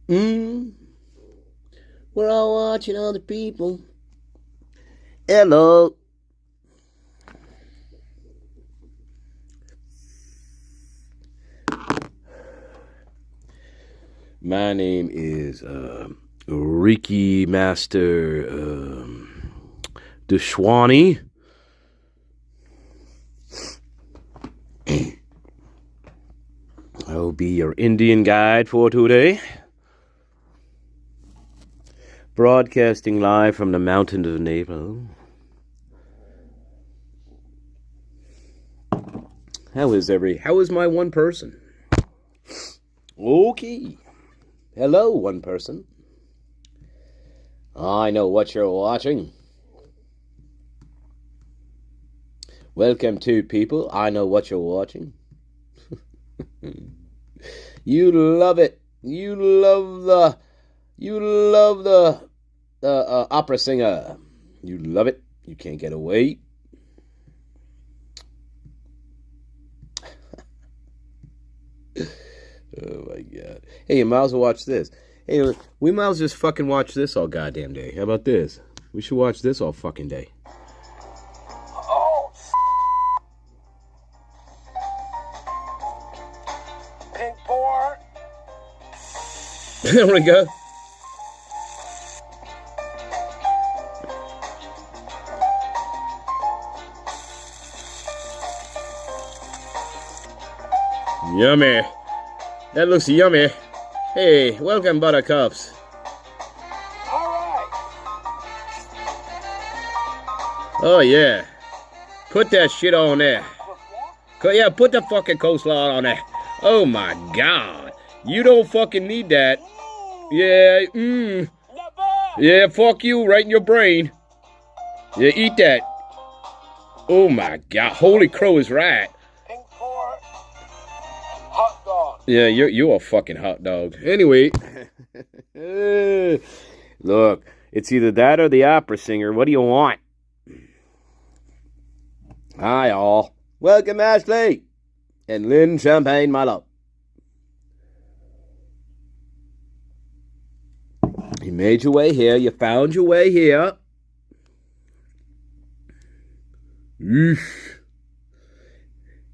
Mm. We're all watching other people. Hello. My name is Ricky Master Deshwani. I'll be your Indian guide for today. Broadcasting live from the mountains of Nepal. How is my one person? Okay. Hello, one person. I know what you're watching. Welcome to people. I know what you're watching. You love it. You love the opera singer. You love it. You can't get away. Oh my god. Hey, you might as well watch this. Hey, we might as well just fucking watch this all goddamn day. How about this? We should watch this all fucking day. Oh, pink board. There we go. Yummy. That looks yummy. Hey, welcome, buttercups. All right. Oh, yeah. Put that shit on there. Yeah, put the fucking coleslaw on there. Oh, my God. You don't fucking need that. Yeah, Yeah, fuck you, right in your brain. Yeah, eat that. Oh, my God. Holy crow is right. Pink board. Hot dog. Yeah, you're a fucking hot dog. Anyway. Look, it's either that or the opera singer. What do you want? Hi, all. Welcome, Ashley. And Lynn Champagne, my love. You made your way here. You found your way here.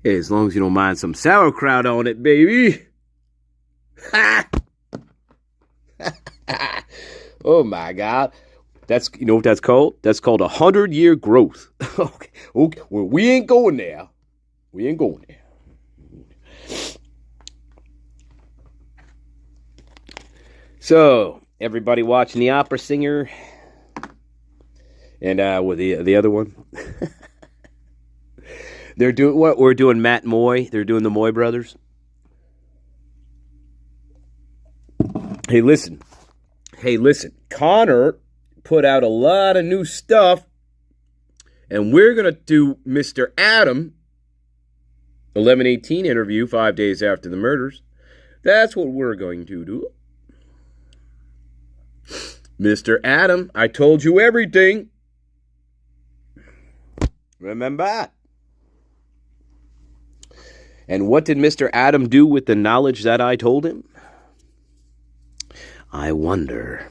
Hey, as long as you don't mind some sauerkraut on it, baby. Oh, my God. That's, you know what that's called? That's called 100-year growth. Okay. Well, we ain't going there. We ain't going there. So, everybody watching the opera singer. And with the other one. They're doing what? We're doing Matt Moy. They're doing the Moy brothers. Hey, listen. Connor put out a lot of new stuff. And we're going to do Mr. Adam 11/18 interview 5 days after the murders. That's what we're going to do. Mr. Adam, I told you everything. Remember? And what did Mr. Adam do with the knowledge that I told him? I wonder.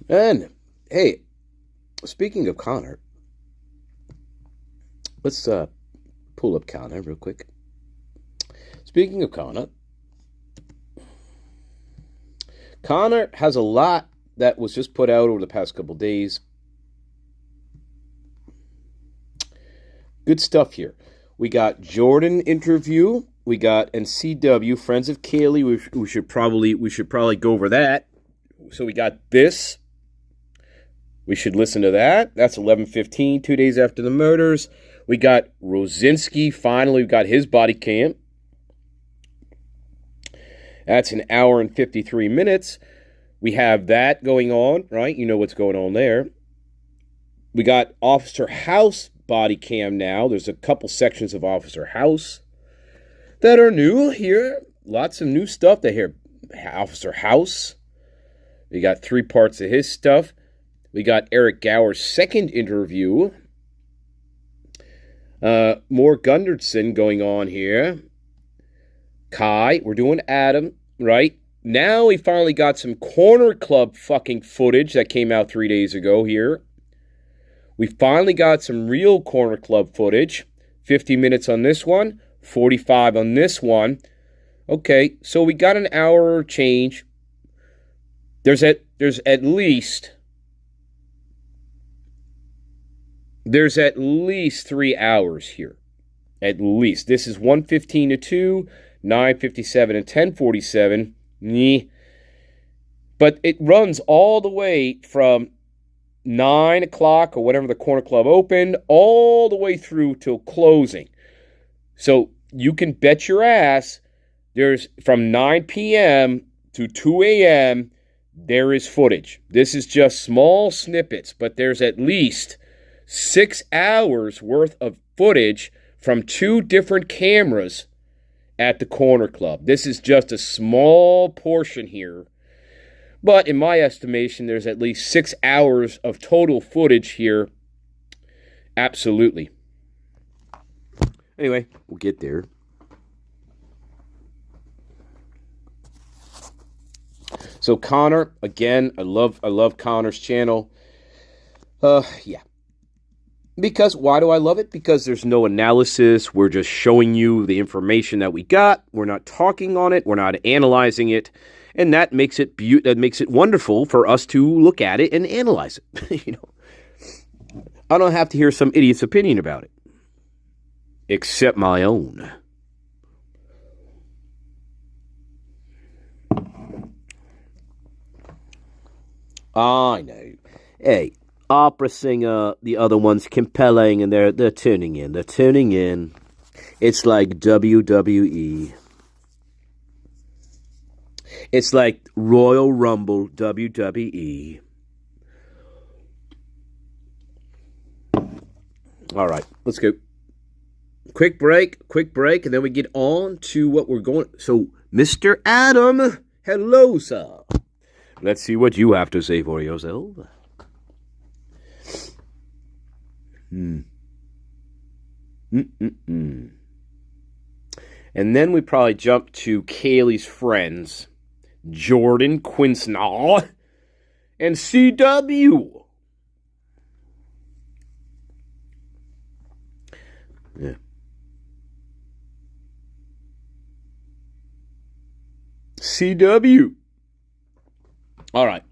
And, hey, speaking of Connor, let's pull up Connor real quick. Speaking of Connor has a lot that was just put out over the past couple days. Good stuff here. We got Jordan interview. We got NCW, Friends of Kaylee. We should probably go over that. So we got this. We should listen to that. That's 11/15, 2 days after the murders. We got Rosinski. Finally, we got his body cam. That's an hour and 53 minutes. We have that going on, right? You know what's going on there. We got Officer House body cam now. There's a couple sections of Officer House that are new here. Lots of new stuff to hear. Officer House. We got 3 parts of his stuff. We got Eric Gower's second interview. More Gunderson going on here. Kai, we're doing Adam, right? Now we finally got some Corner Club fucking footage that came out 3 days ago here. We finally got some real Corner Club footage. 50 minutes on this one, 45 on this one. Okay, so we got an hour change. There's at least 3 hours here. At least. This is 1:15 to 2, 9:57 and 10:47. But it runs all the way from 9 o'clock or whatever the Corner Club opened, all the way through till closing. So you can bet your ass there's from 9 p.m. to 2 a.m. there is footage. This is just small snippets, but there's at least 6 hours worth of footage from 2 different cameras at the Corner Club. This is just a small portion here. But in my estimation, there's at least 6 hours of total footage here. Absolutely. Anyway, we'll get there. So Connor, again, I love Connor's channel. Yeah. Because, why do I love it? Because there's no analysis. We're just showing you the information that we got. We're not talking on it. We're not analyzing it. And that makes it wonderful for us to look at it and analyze it. You know, I don't have to hear some idiot's opinion about it. Except my own. I know. Hey, opera singer, the other one's compelling, and they're tuning in. They're tuning in. It's like WWE. It's like Royal Rumble WWE. All right, let's go. Quick break, and then we get on to what we're going. So, Mr. Adam, hello, sir. Let's see what you have to say for yourself. And then we probably jump to Kaylee's friends, Jordan Quinsnall and CW. Yeah. CW. All right.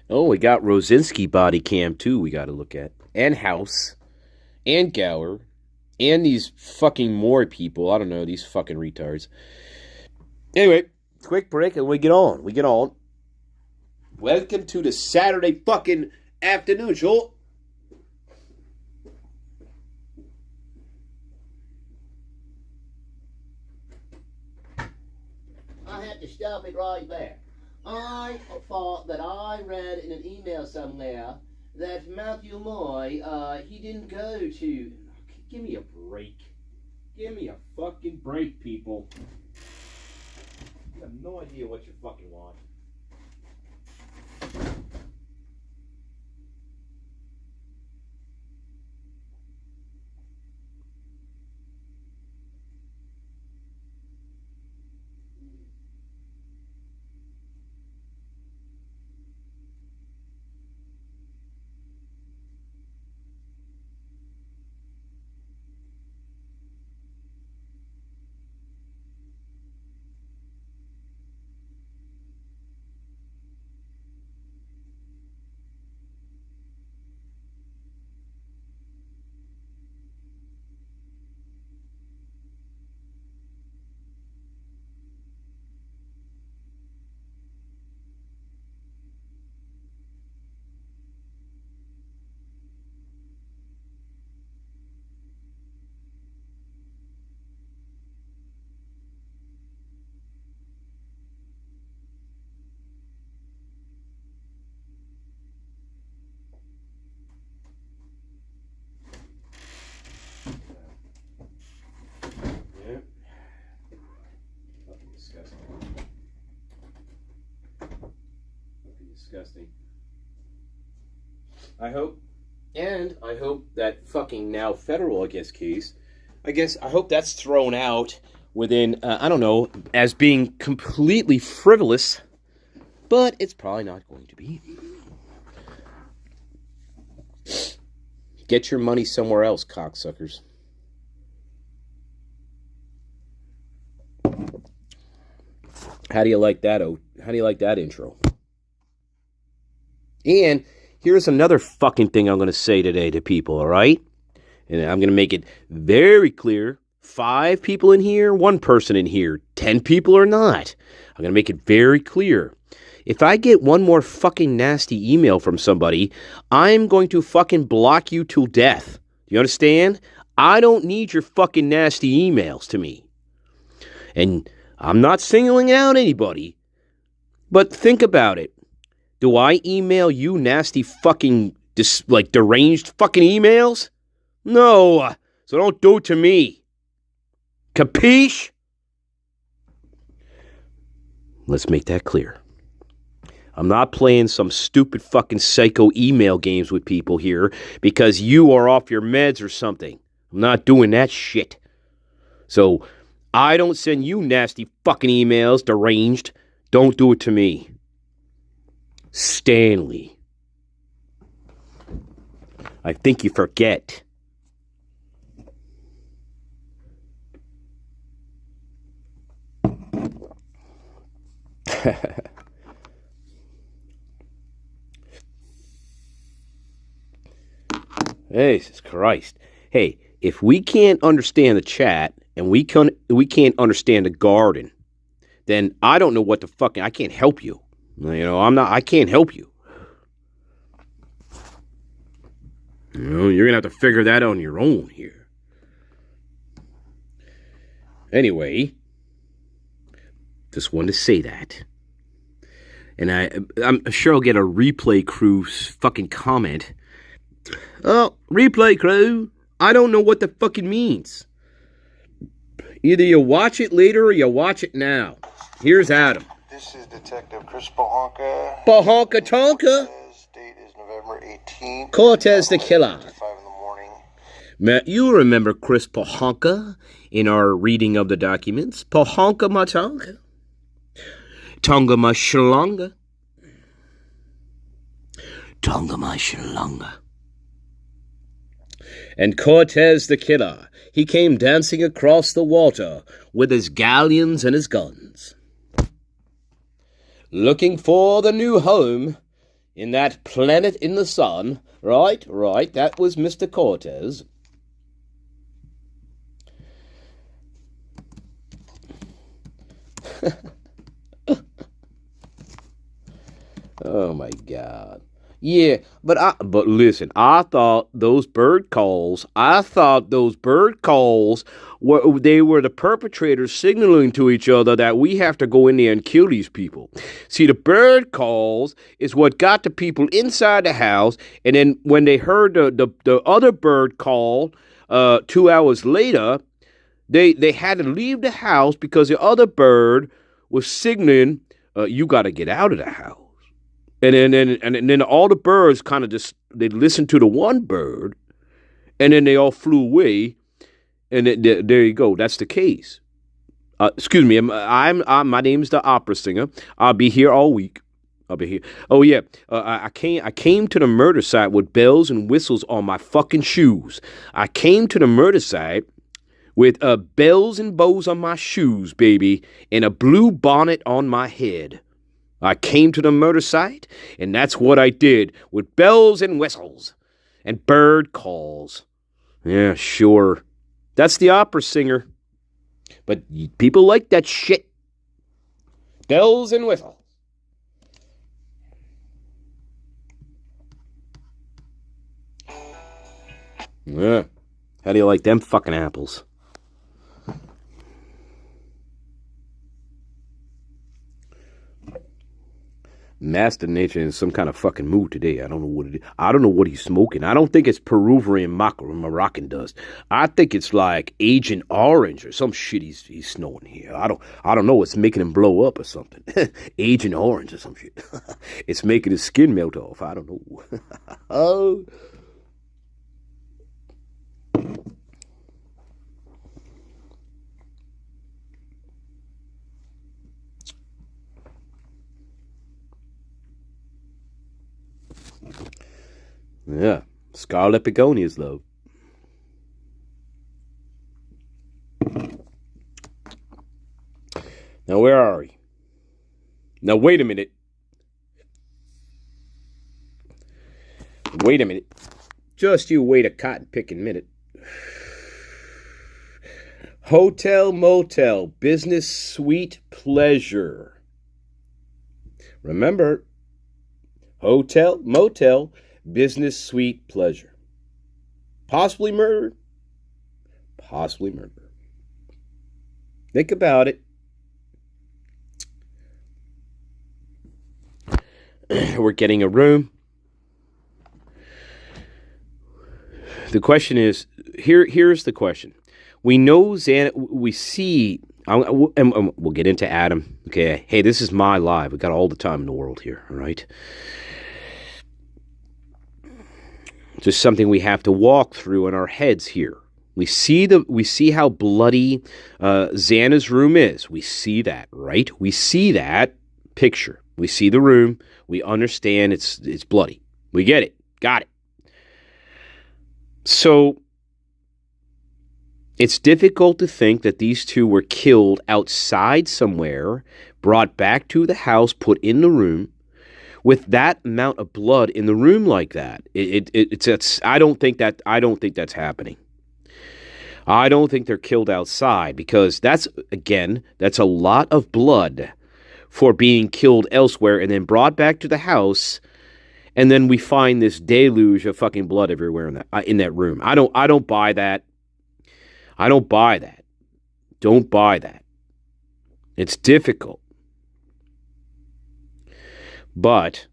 Oh, we got Rosinski body cam too we got to look at. And House. And Gower. And these fucking more people. I don't know, these fucking retards. Anyway, quick break and we get on. Welcome to the Saturday fucking afternoon show. I had to stop it right there. I thought that I read in an email somewhere that Matthew Moy, he didn't go to... Give me a break. Give me a fucking break, people. You have no idea what you fucking want. Disgusting. I hope And I hope that fucking now federal, case, I hope that's thrown out within, I don't know, as being completely frivolous, but it's probably not going to be. Get your money somewhere else, cocksuckers. How do you like that? How do you like that intro? And here's another fucking thing I'm going to say today to people, all right? And I'm going to make it very clear. 5 people in here, 1 person in here, 10 people or not. I'm going to make it very clear. If I get one more fucking nasty email from somebody, I'm going to fucking block you till death. Do you understand? I don't need your fucking nasty emails to me. And I'm not singling out anybody, but think about it. Do I email you nasty fucking, deranged fucking emails? No, so don't do it to me. Capiche? Let's make that clear. I'm not playing some stupid fucking psycho email games with people here because you are off your meds or something. I'm not doing that shit. So, I don't send you nasty fucking emails, deranged. Don't do it to me. Stanley. I think you forget. Jesus Christ. Hey, if we can't understand the chat and we can't understand the garden, then I don't know what the fucking, I can't help you. You know, I can't help you. You know, you're going to have to figure that out on your own here. Anyway, just wanted to say that. And I'm sure I'll get a replay crew fucking comment. Oh, replay crew, I don't know what the fuck it means. Either you watch it later or you watch it now. Here's Adam. This is Detective Chris Pahonka. Pahonka Tonka. Date is November 18th. Cortez the Killer. 5 in the morning. You remember Chris Pahonka in our reading of the documents. Pahonka ma Tonka. Tonga ma shalonga. Tonga ma shalonga. And Cortez the Killer, he came dancing across the water with his galleons and his guns, looking for the new home in that planet in the sun. Right, that was Mr. Cortez. Oh my God. Yeah, but listen, I thought those bird calls were the perpetrators signaling to each other that we have to go in there and kill these people. See, the bird calls is what got the people inside the house, and then when they heard the other bird call 2 hours later, they had to leave the house because the other bird was signaling, you got to get out of the house. And then all the birds kind of just, they listened to the one bird, and then they all flew away, and there you go. That's the case. Excuse me, my name's the opera singer. I'll be here all week. I'll be here. Oh yeah, I came to the murder site with bells and whistles on my fucking shoes. I came to the murder site with bells and bows on my shoes, baby, and a blue bonnet on my head. I came to the murder site, and that's what I did, with bells and whistles and bird calls. Yeah, sure. That's the opera singer. But people like that shit. Bells and whistles. Yeah. How do you like them fucking apples? Master Nature in some kind of fucking mood today. I don't know what it is. I don't know what he's smoking. I don't think it's Peruvian Moroccan dust. I think it's like Agent Orange or some shit he's snorting here. I don't know. It's making him blow up or something. Agent Orange or some shit. It's making his skin melt off. I don't know. Oh. Yeah. Scarlet begonias, though. Now, where are we? Now, wait a minute. Wait a minute. Just you wait a cotton-picking minute. Hotel, motel, business, suite, pleasure. Remember, hotel, motel, business, suite, pleasure. Possibly murder. Possibly murder. Think about it. We're getting a room. The question is, here's the question. We know Xana, we see, and we'll get into Adam. Okay, hey, this is my live. We got all the time in the world here, all right? Just something we have to walk through in our heads here. We see how bloody Xana's room is. We see that, right? We see that picture. We see the room. We understand it's bloody. We get it. Got it. So it's difficult to think that these two were killed outside somewhere, brought back to the house, put in the room, with that amount of blood in the room like that. I don't think that's happening. I don't think they're killed outside, because that's a lot of blood for being killed elsewhere and then brought back to the house, and then we find this deluge of fucking blood everywhere in that room. I don't buy that. I don't buy that. Don't buy that. It's difficult. But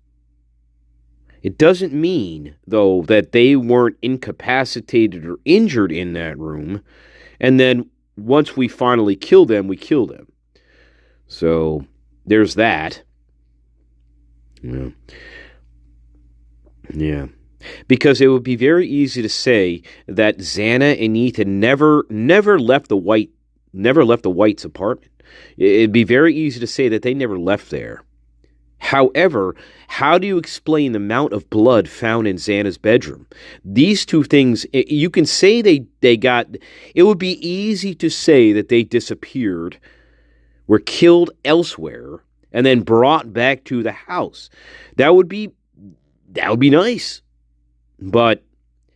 it doesn't mean, though, that they weren't incapacitated or injured in that room, and then once we finally kill them, we kill them. So there's that. Yeah. Because it would be very easy to say that Xana and Ethan never left the White's apartment. It'd be very easy to say that they never left there. However, how do you explain the amount of blood found in Xana's bedroom? These two things, you can say they got, it would be easy to say that they disappeared, were killed elsewhere, and then brought back to the house. That would be nice. But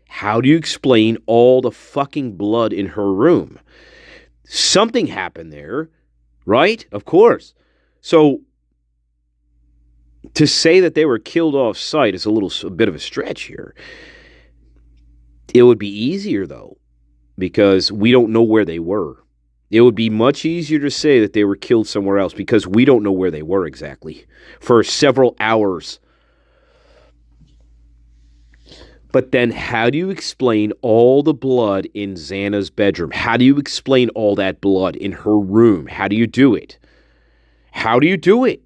how do you explain all the fucking blood in her room? Something happened there, right? Of course. So to say that they were killed off site is a bit of a stretch here. It would be easier, though, because we don't know where they were. It would be much easier to say that they were killed somewhere else, because we don't know where they were exactly for several hours. But then how do you explain all the blood in Xana's bedroom? How do you explain all that blood in her room? How do you do it? How do you do it?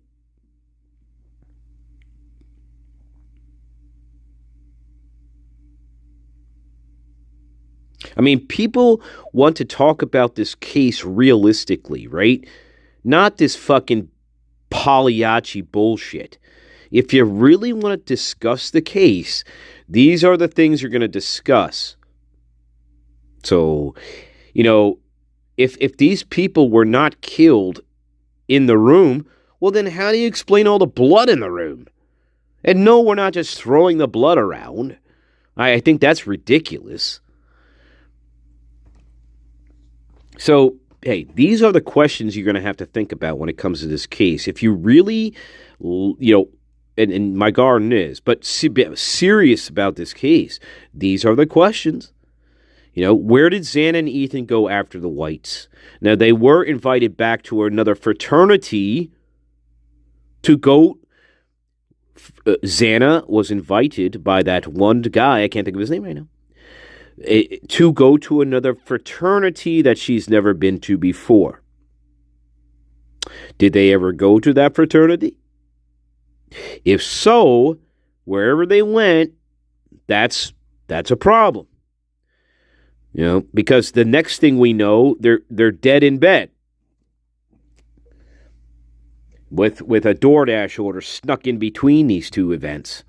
I mean, people want to talk about this case realistically, right? Not this fucking Pagliacci bullshit. If you really want to discuss the case, these are the things you're going to discuss. So, if these people were not killed in the room, well, then how do you explain all the blood in the room? And no, we're not just throwing the blood around. I think that's ridiculous. So, hey, these are the questions you're going to have to think about when it comes to this case. If you really, and my garden is, but serious about this case, these are the questions. Where did Xana and Ethan go after the Whites? Now, they were invited back to another fraternity to go. Xana was invited by that one guy, I can't think of his name right now, to go to another fraternity that she's never been to before. Did they ever go to that fraternity? If so, wherever they went, that's a problem. Because the next thing we know, they're dead in bed with a DoorDash order snuck in between these two events.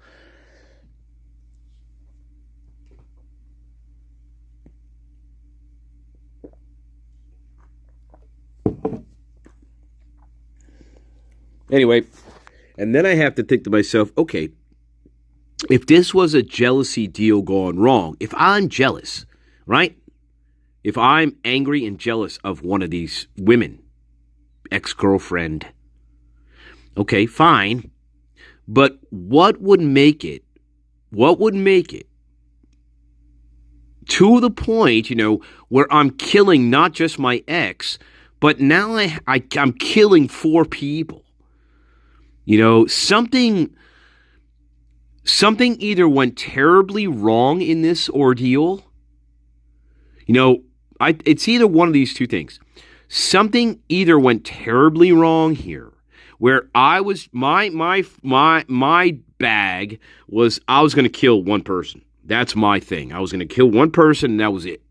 Anyway, and then I have to think to myself, okay, if this was a jealousy deal gone wrong, if I'm jealous, right? If I'm angry and jealous of one of these women, ex-girlfriend, okay, fine. But what would make it to the point, where I'm killing not just my ex, but now I'm killing 4 people? Something either went terribly wrong in this ordeal. It's either one of these two things. Something either went terribly wrong here, where I was my bag was I was going to kill one person. That's my thing. I was going to kill one person, and that was it.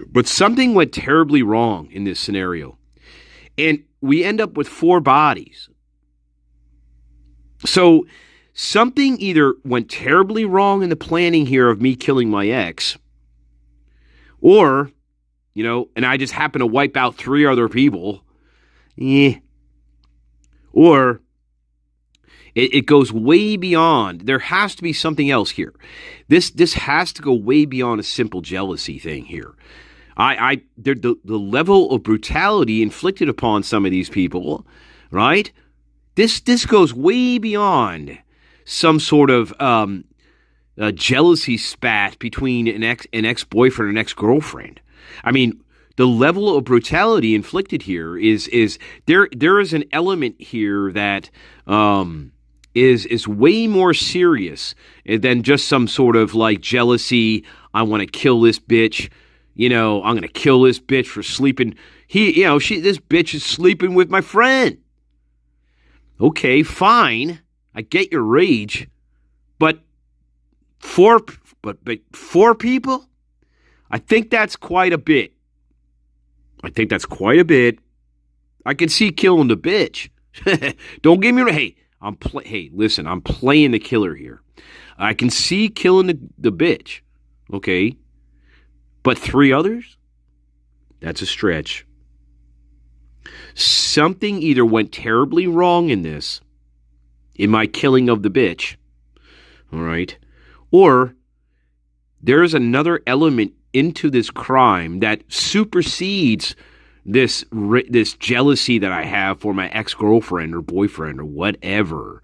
But something went terribly wrong in this scenario, and we end up with 4 bodies. So something either went terribly wrong in the planning here of me killing my ex, or, and I just happen to wipe out 3 other people. Or it goes way beyond. There has to be something else here. This has to go way beyond a simple jealousy thing here. The level of brutality inflicted upon some of these people, right? This goes way beyond some sort of jealousy spat between an ex-boyfriend and ex-girlfriend. I mean, the level of brutality inflicted here is there is an element here that is way more serious than just some sort of like jealousy. I want to kill this bitch. I'm going to kill this bitch for sleeping. This bitch is sleeping with my friend. Okay, fine. I get your rage, but 4 people? I think that's quite a bit. I can see killing the bitch. Don't get me wrong. Hey, listen, I'm playing the killer here. I can see killing the bitch. Okay. But 3 others? That's a stretch. Something either went terribly wrong in my killing of the bitch. All right. Or there's another element into this crime that supersedes this jealousy that I have for my ex-girlfriend or boyfriend or whatever.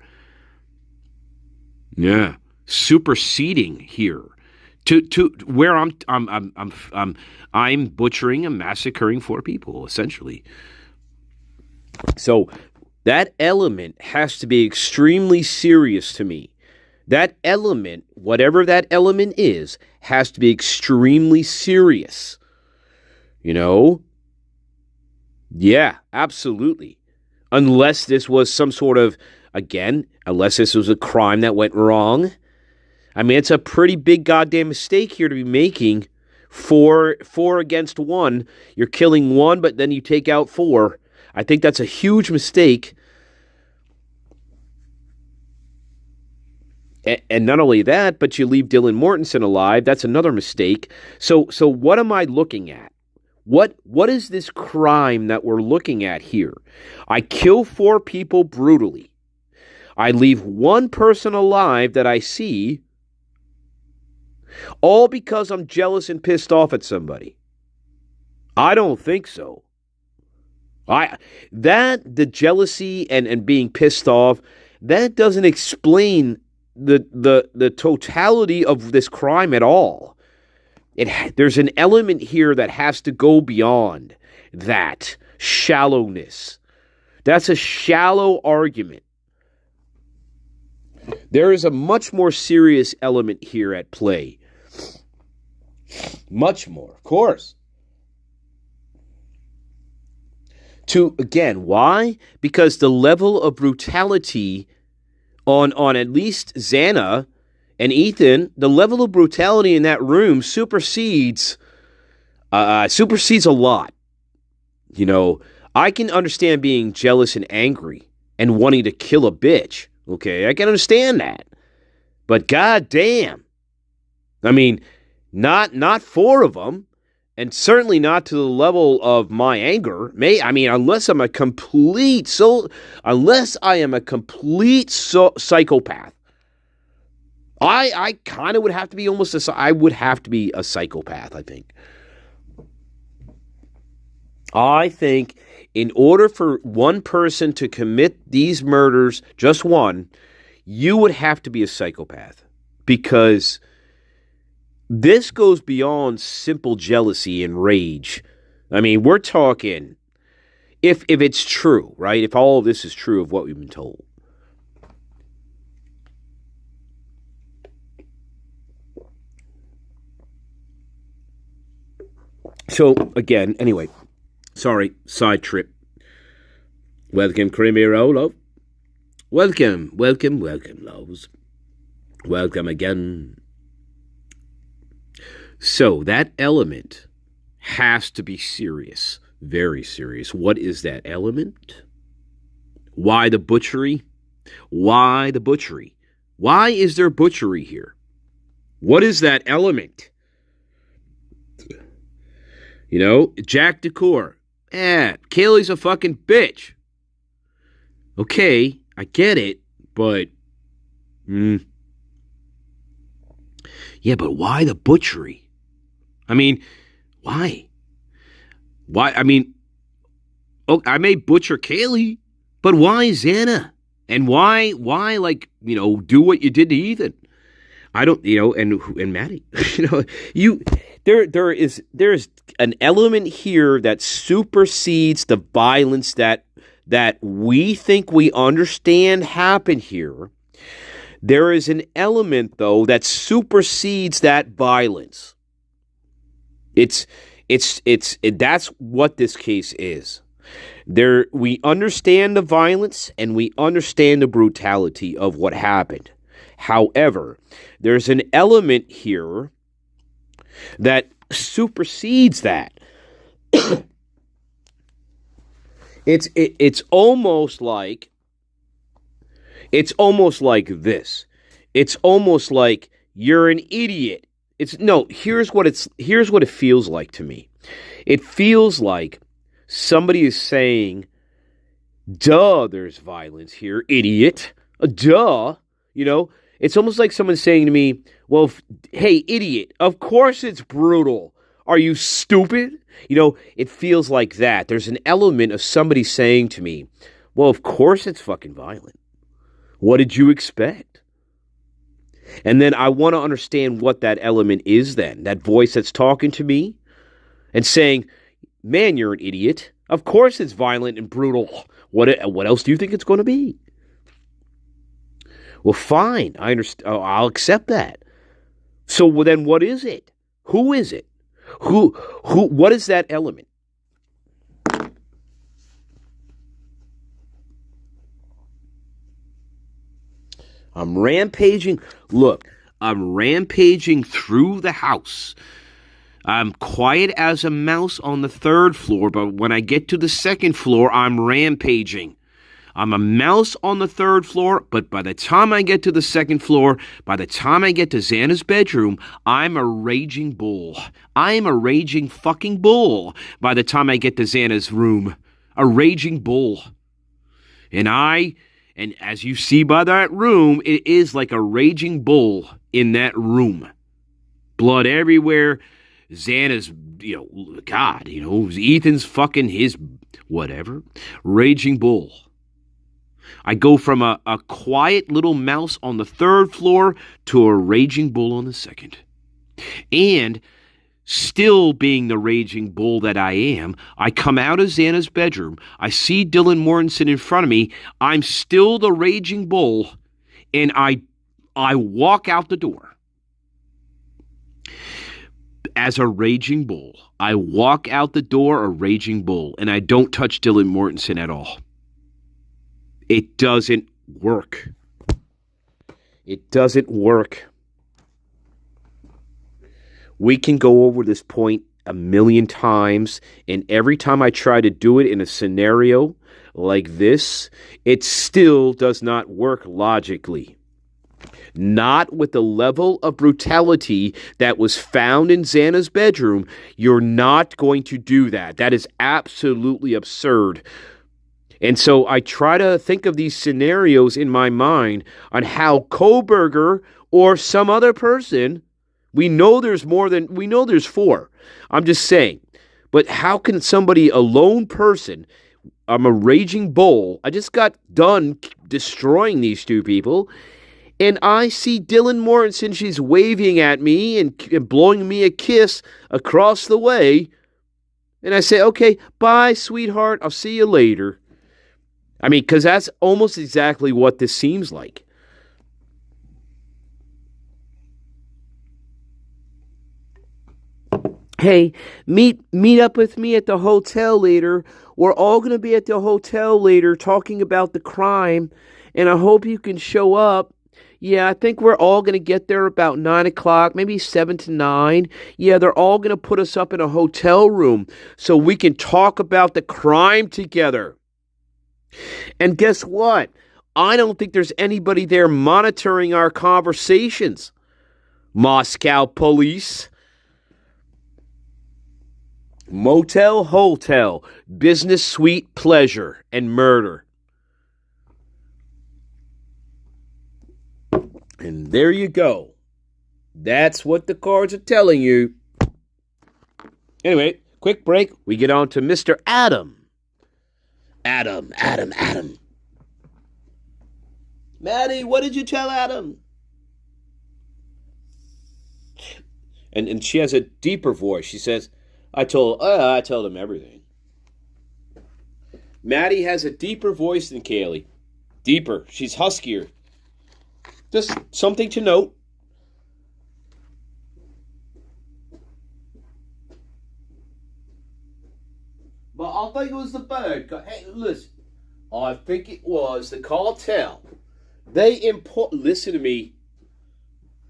Yeah, superseding here to where I'm butchering and massacring 4 people essentially. So that element has to be extremely serious to me. That element, whatever that element is, has to be extremely serious. Yeah, absolutely. Unless this was some sort of, unless this was a crime that went wrong. I mean, it's a pretty big goddamn mistake here to be making. 4 against 1. You're killing 1, but then you take out 4. I think that's a huge mistake. And not only that, but you leave Dylan Mortensen alive. That's another mistake. So what am I looking at? What is this crime that we're looking at here? I kill 4 people brutally. I leave 1 person alive that I see, all because I'm jealous and pissed off at somebody. I don't think so. The jealousy and being pissed off, that doesn't explain the totality of this crime at all. There's an element here that has to go beyond that shallowness. That's a shallow argument. There is a much more serious element here at play. Much more, of course. Why? Because the level of brutality on at least Xana and Ethan, the level of brutality in that room supersedes a lot. I can understand being jealous and angry and wanting to kill a bitch. Okay, I can understand that. But goddamn, I mean, not 4 of them, and certainly not to the level of my anger. Unless I am a complete psychopath. I kind of would have to be I would have to be a psychopath, I think. I think in order for one person to commit these murders, just one, you would have to be a psychopath. Because this goes beyond simple jealousy and rage. I mean, we're talking, if it's true, right? If all of this is true of what we've been told. So, again, anyway, sorry, side trip. Welcome, Creamy Rolo. Welcome, loves. Welcome again. So, that element has to be serious, very serious. What is that element? Why the butchery? Why the butchery? Why is there butchery here? What is that element? You know, Jack Decor. Kaylee's a fucking bitch. Okay, I get it, but... Yeah, but why the butchery? I mean, why? Why, I mean... Oh, I may butcher Kaylee, but why Xana? And why, like, you know, do what you did to Ethan? I don't, you know, and Maddie. There is an element here that supersedes the violence that we think we understand happened here. There is an element, though, that supersedes that violence. That's what this case is. We understand the violence and we understand the brutality of what happened. However, there's an element here that supersedes that. It's almost like this. It's almost like you're an idiot. Here's what it feels like to me. It feels like somebody is saying, duh, there's violence here, idiot. Duh. You know, it's almost like someone saying to me, well, hey, idiot, of course it's brutal. Are you stupid? You know, it feels like that. There's an element of somebody saying to me, well, of course it's fucking violent. What did you expect? And then I want to understand what that element is then. That voice that's talking to me and saying, man, you're an idiot. Of course it's violent and brutal. What else do you think it's going to be? Well, fine. I understand. I'll accept that. So then what is it? Who is it? What is that element? I'm rampaging. Look, I'm rampaging through the house. I'm quiet as a mouse on the 3rd floor, but when I get to the 2nd floor, I'm rampaging. I'm a mouse on the 3rd floor, but by the time I get to the 2nd floor, by the time I get to Xana's bedroom, I'm a raging bull. I'm a raging fucking bull by the time I get to Xana's room. A raging bull. And as you see by that room, it is like a raging bull in that room. Blood everywhere. Xana's, Ethan's fucking his whatever. Raging bull. I go from a quiet little mouse on the 3rd floor to a raging bull on the 2nd. And still being the raging bull that I am, I come out of Xana's bedroom. I see Dylan Mortensen in front of me. I'm still the raging bull. And I walk out the door. As a raging bull. I walk out the door a raging bull. And I don't touch Dylan Mortensen at all. It doesn't work. It doesn't work. We can go over this point a million times, and every time I try to do it in a scenario like this, it still does not work logically. Not with the level of brutality that was found in Xana's bedroom. You're not going to do that. That is absolutely absurd. And so I try to think of these scenarios in my mind on how Koberger or some other person, we know there's four. I'm just saying. But how can somebody, a lone person, I'm a raging bull, I just got done destroying these two people, and I see Dylan Mortensen, she's waving at me and blowing me a kiss across the way. And I say, okay, bye, sweetheart. I'll see you later. I mean, because that's almost exactly what this seems like. Hey, meet up with me at the hotel later. We're all going to be at the hotel later talking about the crime, and I hope you can show up. Yeah, I think we're all going to get there about 9 o'clock, maybe 7 to 9. Yeah, they're all going to put us up in a hotel room so we can talk about the crime together. And guess what? I don't think there's anybody there monitoring our conversations. Moscow police. Motel, hotel, business suite, pleasure, and murder. And there you go. That's what the cards are telling you. Anyway, quick break. We get on to Mr. Adam. Adam. Maddie, what did you tell Adam? And she has a deeper voice. She says, I told him everything. Maddie has a deeper voice than Kaylee. Deeper. She's huskier. Just something to note. But I think it was the bird. Hey, listen. I think it was the cartel. Listen to me.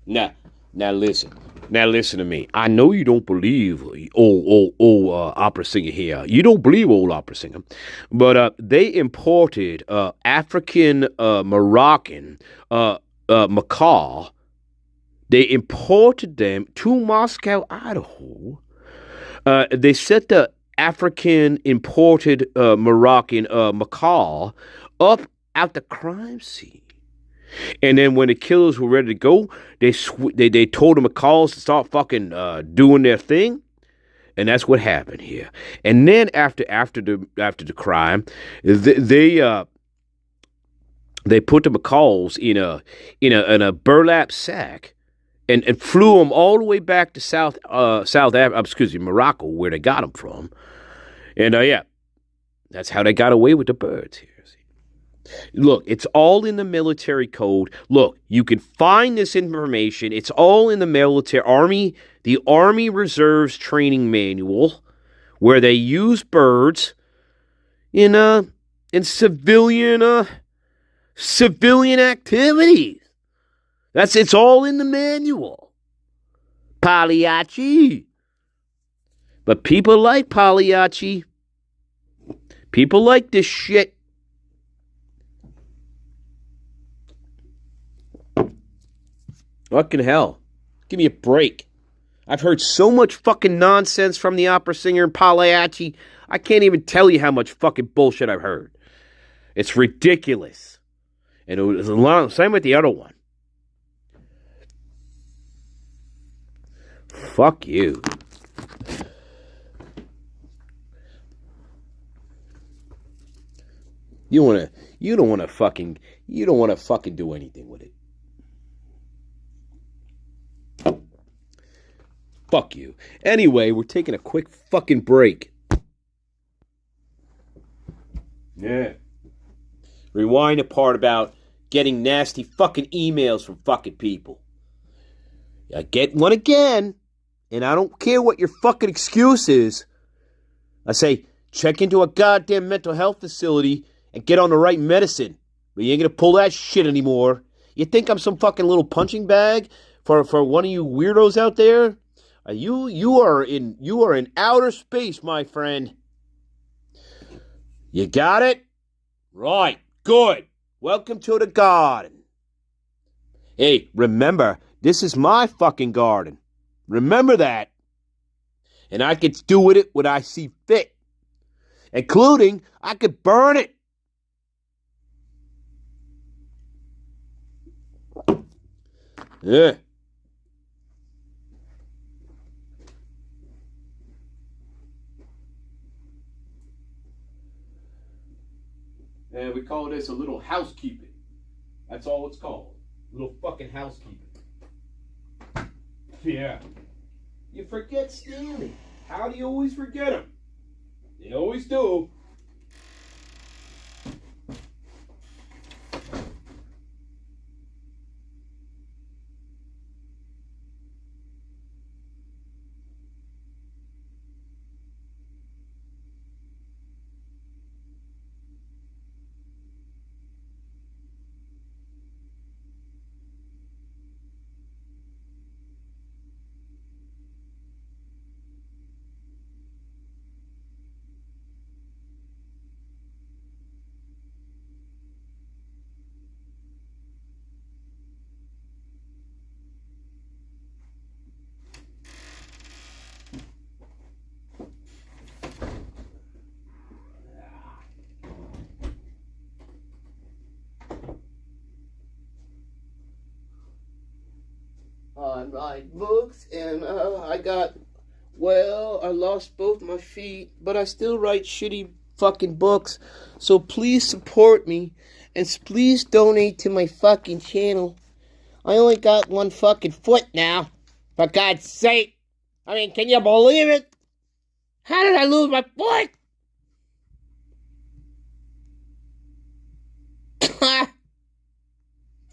Now listen. Now listen to me. I know you don't believe old opera singer here. You don't believe old opera singer. But they imported African Moroccan macaw. They imported them to Moscow, Idaho. They set the African imported Moroccan macaw up at the crime scene. And then when the killers were ready to go, they told the macaws to start fucking doing their thing, and that's what happened here. And then after the crime, they put the macaws in a burlap sack and flew them all the way back to Morocco, where they got them from. And that's how they got away with the birds here. Look, it's all in the military code. Look, you can find this information. It's all in the the Army Reserves Training Manual, where they use birds in civilian activities. It's all in the manual. Pagliacci. But people like Pagliacci. People like this shit. Fucking hell. Give me a break. I've heard so much fucking nonsense from the opera singer and Pagliacci. I can't even tell you how much fucking bullshit I've heard. It's ridiculous. And it was same with the other one. Fuck you. You don't want to fucking do anything with it. Fuck you. Anyway, we're taking a quick fucking break. Yeah. Rewind the part about getting nasty fucking emails from fucking people. I get one again, and I don't care what your fucking excuse is. I say, check into a goddamn mental health facility and get on the right medicine. But you ain't gonna pull that shit anymore. You think I'm some fucking little punching bag for one of you weirdos out there? You are in outer space, my friend. You got it? Right. Good. Welcome to the garden. Hey, remember, this is my fucking garden. Remember that. And I could do with it what I see fit. Including, I could burn it. Yeah. And we call this a little housekeeping. That's all it's called. Little fucking housekeeping. Yeah. You forget Stanley. How do you always forget him? You always do. I write books, and I lost both my feet, but I still write shitty fucking books. So please support me, and please donate to my fucking channel. I only got one fucking foot now, for God's sake. I mean, can you believe it? How did I lose my foot?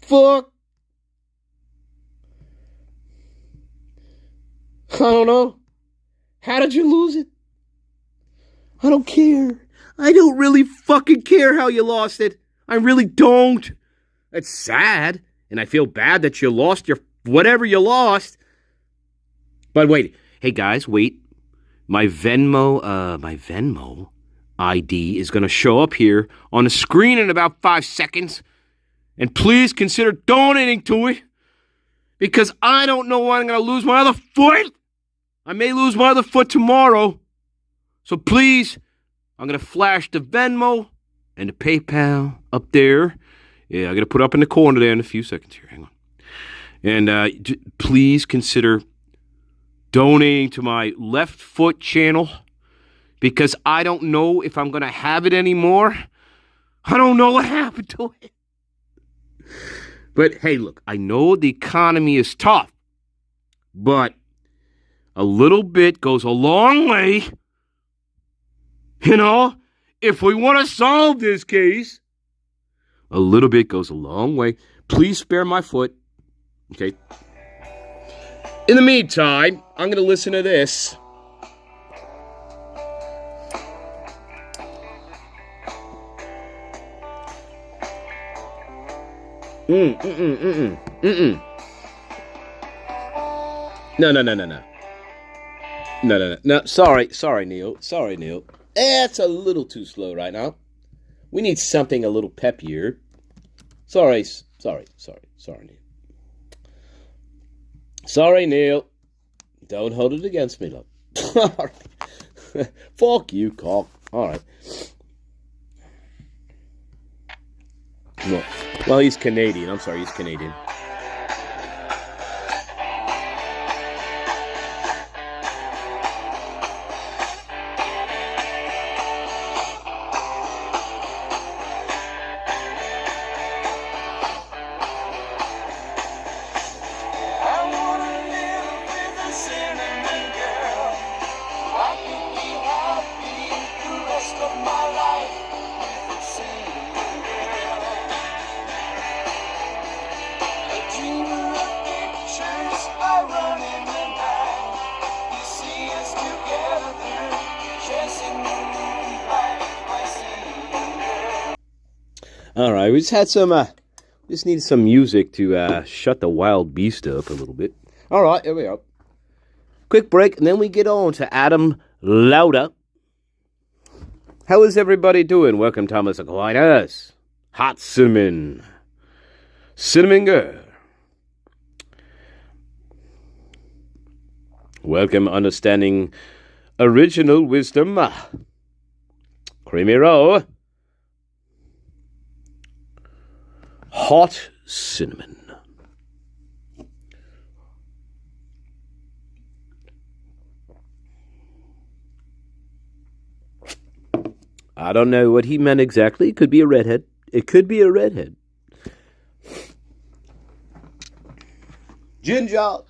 Fuck. I don't know. How did you lose it? I don't care. I don't really fucking care how you lost it. I really don't. It's sad, and I feel bad that you lost your whatever you lost. But wait. Hey guys, wait. My Venmo ID is going to show up here on the screen in about 5 seconds. And please consider donating to it, because I don't know when I'm going to lose my other foot. I may lose my other foot tomorrow. So please, I'm going to flash the Venmo and the PayPal up there. Yeah, I'm going to put it up in the corner there in a few seconds here. Hang on. And please consider donating to my left foot channel, because I don't know if I'm going to have it anymore. I don't know what happened to it. But hey, look, I know the economy is tough, but a little bit goes a long way. You know, if we want to solve this case, a little bit goes a long way. Please spare my foot. Okay. In the meantime, I'm going to listen to this. No. Sorry, Neil. That's a little too slow right now. We need something a little peppier. Sorry, Neil. Sorry, Neil. Don't hold it against me, look. All right. Fuck you, cock. All right. Well, he's Canadian. I'm sorry, he's Canadian. All right, we just needed some music to shut the wild beast up a little bit. All right, here we go. Quick break, and then we get on to Adam Lauda. How is everybody doing? Welcome, Thomas Aquinas. Hot cinnamon. Cinnamon girl. Welcome, understanding original wisdom. Creamy roll. Hot cinnamon. I don't know what he meant exactly. It could be a redhead. It could be a redhead. Ginger.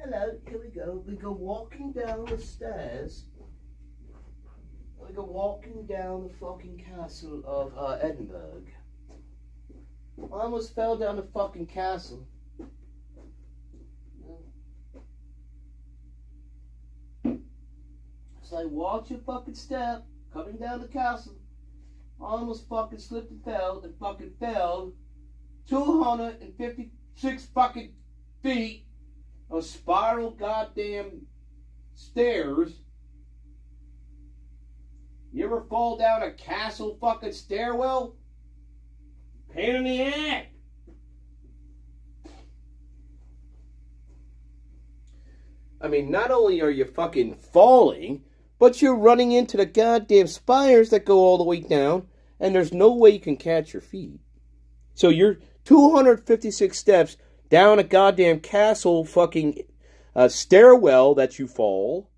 Hello, here we go. We go walking down the stairs. We go walking down the fucking castle of Edinburgh. I almost fell down the fucking castle. So I walked your fucking step, coming down the castle. I almost fucking slipped and fell 256 fucking feet of spiral goddamn stairs. You ever fall down a castle fucking stairwell? Pain in the ass. I mean, not only are you fucking falling, but you're running into the goddamn spires that go all the way down, and there's no way you can catch your feet. So you're 256 steps down a goddamn castle fucking stairwell that you fall.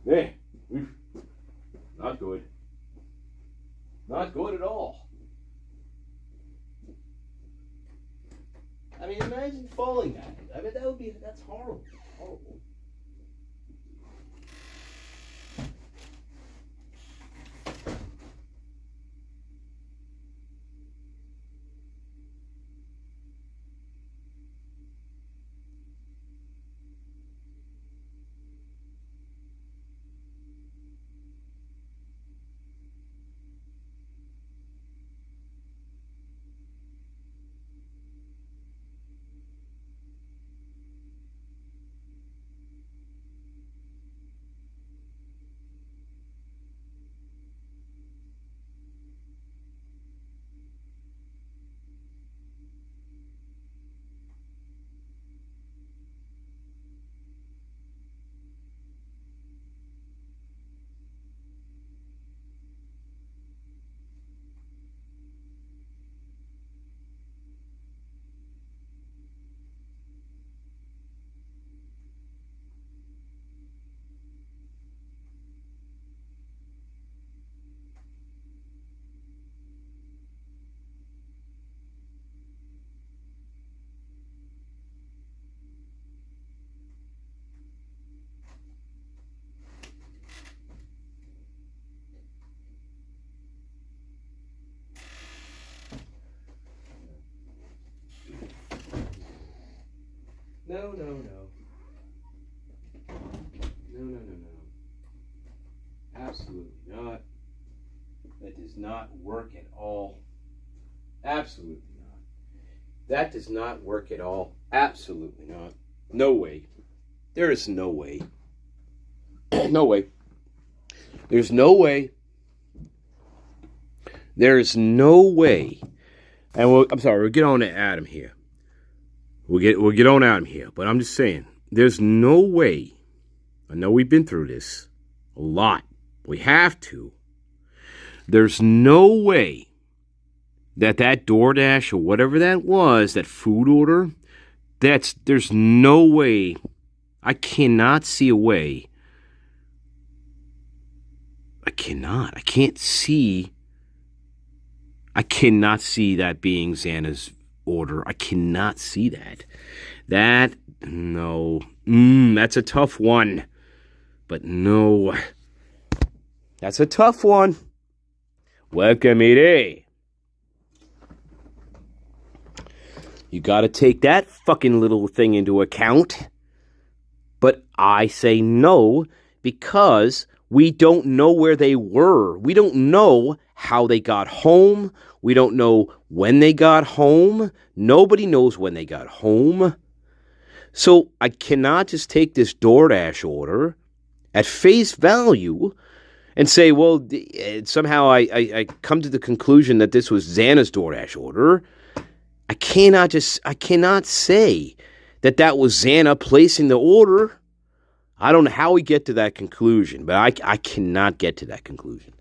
Yeah. Not good. Not good at all. I mean, imagine falling that. I mean, that's horrible. Horrible. No. Absolutely not. That does not work at all. Absolutely not. That does not work at all. Absolutely not. No way. There is no way. No way. There's no way. There's no way. And we'll get on to Adam here. We'll get on Adam here. But I'm just saying, there's no way. I know we've been through this a lot. We have to. There's no way that DoorDash or whatever that was, that food order, there's no way. I cannot see a way. I can't see that being Xana's order. I cannot see that. No. That's a tough one. But no. That's a tough one. Welcome, Edie. You got to take that fucking little thing into account. But I say no because we don't know where they were. We don't know how they got home. We don't know when they got home. Nobody knows when they got home. So I cannot just take this DoorDash order at face value and say, well, somehow I come to the conclusion that this was Xana's DoorDash order. I cannot say that was Xana placing the order. I don't know how we get to that conclusion, but I cannot get to that conclusion.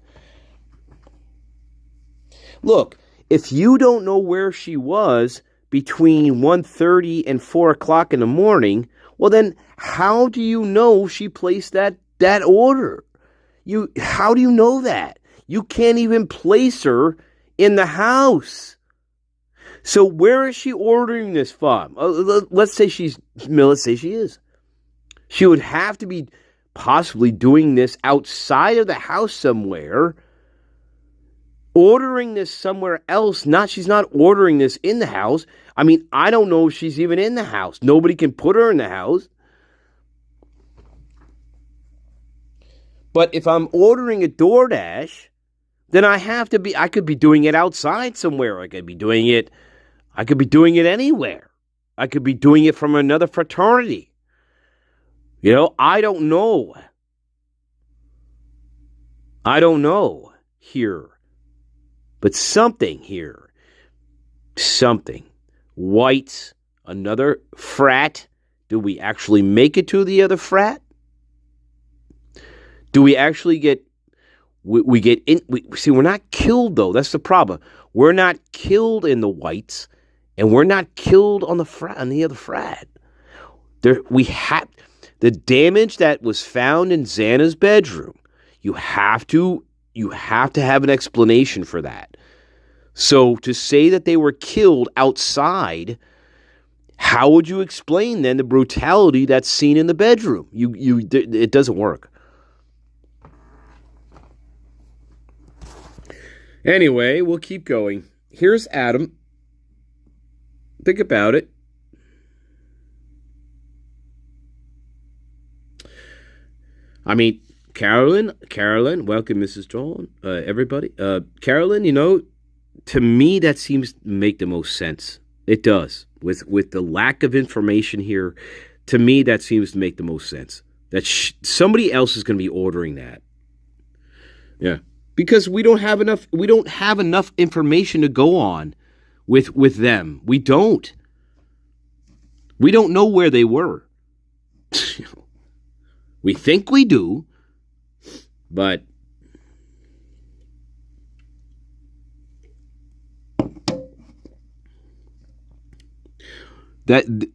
Look, if you don't know where she was between 1:30 and 4 o'clock in the morning, well then how do you know she placed that order? How do you know that? You can't even place her in the house. So where is she ordering this from? Let's say she is. She would have to be possibly doing this outside of the house somewhere, ordering this somewhere else. She's not ordering this in the house. I mean, I don't know if she's even in the house. Nobody can put her in the house. But if I'm ordering a DoorDash, then I could be doing it outside somewhere. I could be doing it anywhere. I could be doing it from another fraternity. I don't know. Here. But something here. Something. Whites, another frat. Do we actually make it to the other frat? Do we actually we get in? See, we're not killed, though. That's the problem. We're not killed in the whites, and we're not killed on the other frat. The damage that was found in Xana's bedroom. You have to have an explanation for that. So to say that they were killed outside, how would you explain then the brutality that's seen in the bedroom? It doesn't work. Anyway, we'll keep going. Here's Adam. Think about it. I mean, Carolyn, welcome, Mrs. John, everybody. Carolyn, to me, that seems to make the most sense. It does. With the lack of information here, to me, that seems to make the most sense. That somebody else is going to be ordering that. Yeah. Because we don't have enough information to go on with them. We don't know where they were. We think we do, but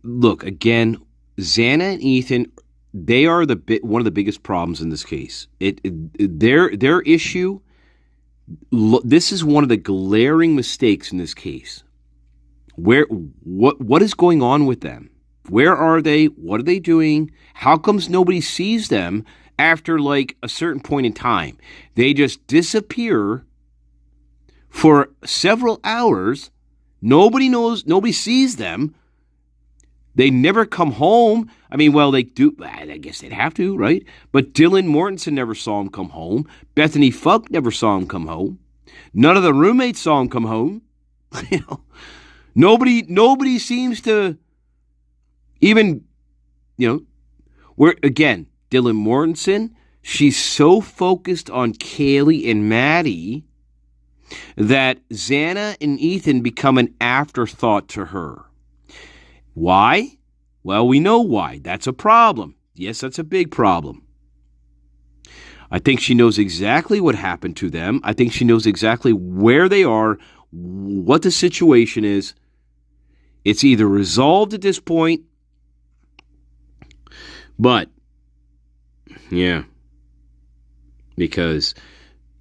look again, Xana and Ethan, they are one of the biggest problems in this case. Their issue. This is one of the glaring mistakes in this case. What is going on with them? Where are they? What are they doing? How comes nobody sees them after like a certain point in time? They just disappear for several hours. Nobody knows. Nobody sees them. They never come home. I mean, well, they do. I guess they'd have to, right? But Dylan Mortensen never saw him come home. Bethany Funk never saw him come home. None of the roommates saw him come home. Nobody seems to even, where again, Dylan Mortensen, she's so focused on Kaylee and Maddie that Xana and Ethan become an afterthought to her. Why? Well, we know why. That's a problem. Yes, that's a big problem. I think she knows exactly what happened to them. I think she knows exactly where they are, what the situation is. It's either resolved at this point, but, yeah, because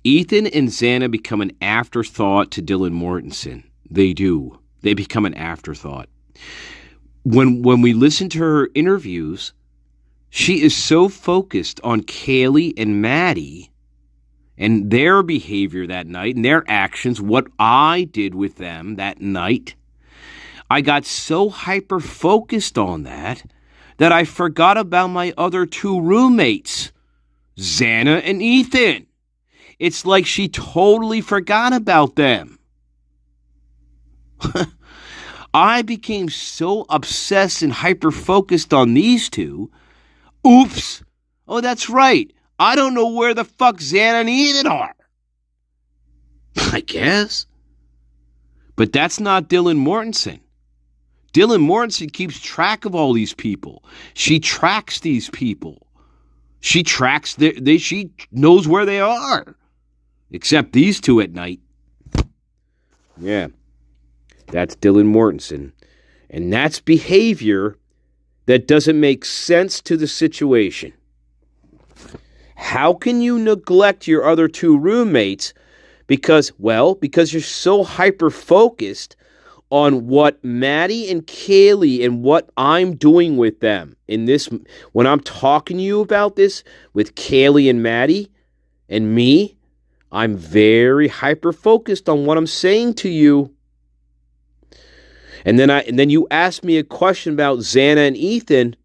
Ethan and Xana become an afterthought to Dylan Mortensen. They do. They become an afterthought. When we listen to her interviews, she is so focused on Kaylee and Maddie and their behavior that night and their actions, what I did with them that night. I got so hyper-focused on that I forgot about my other two roommates, Xana and Ethan. It's like she totally forgot about them. I became so obsessed and hyper-focused on these two. Oops. Oh, that's right. I don't know where the fuck Xana and Ethan are. I guess. But that's not Dylan Mortensen. Dylan Mortensen keeps track of all these people. She tracks these people. She tracks she knows where they are. Except these two at night. Yeah. That's Dylan Mortensen. And that's behavior that doesn't make sense to the situation. How can you neglect your other two roommates because you're so hyper-focused on what Maddie and Kaylee and what I'm doing with them in this, when I'm talking to you about this with Kaylee and Maddie and me, I'm very hyper-focused on what I'm saying to you. And then you ask me a question about Xana and Ethan,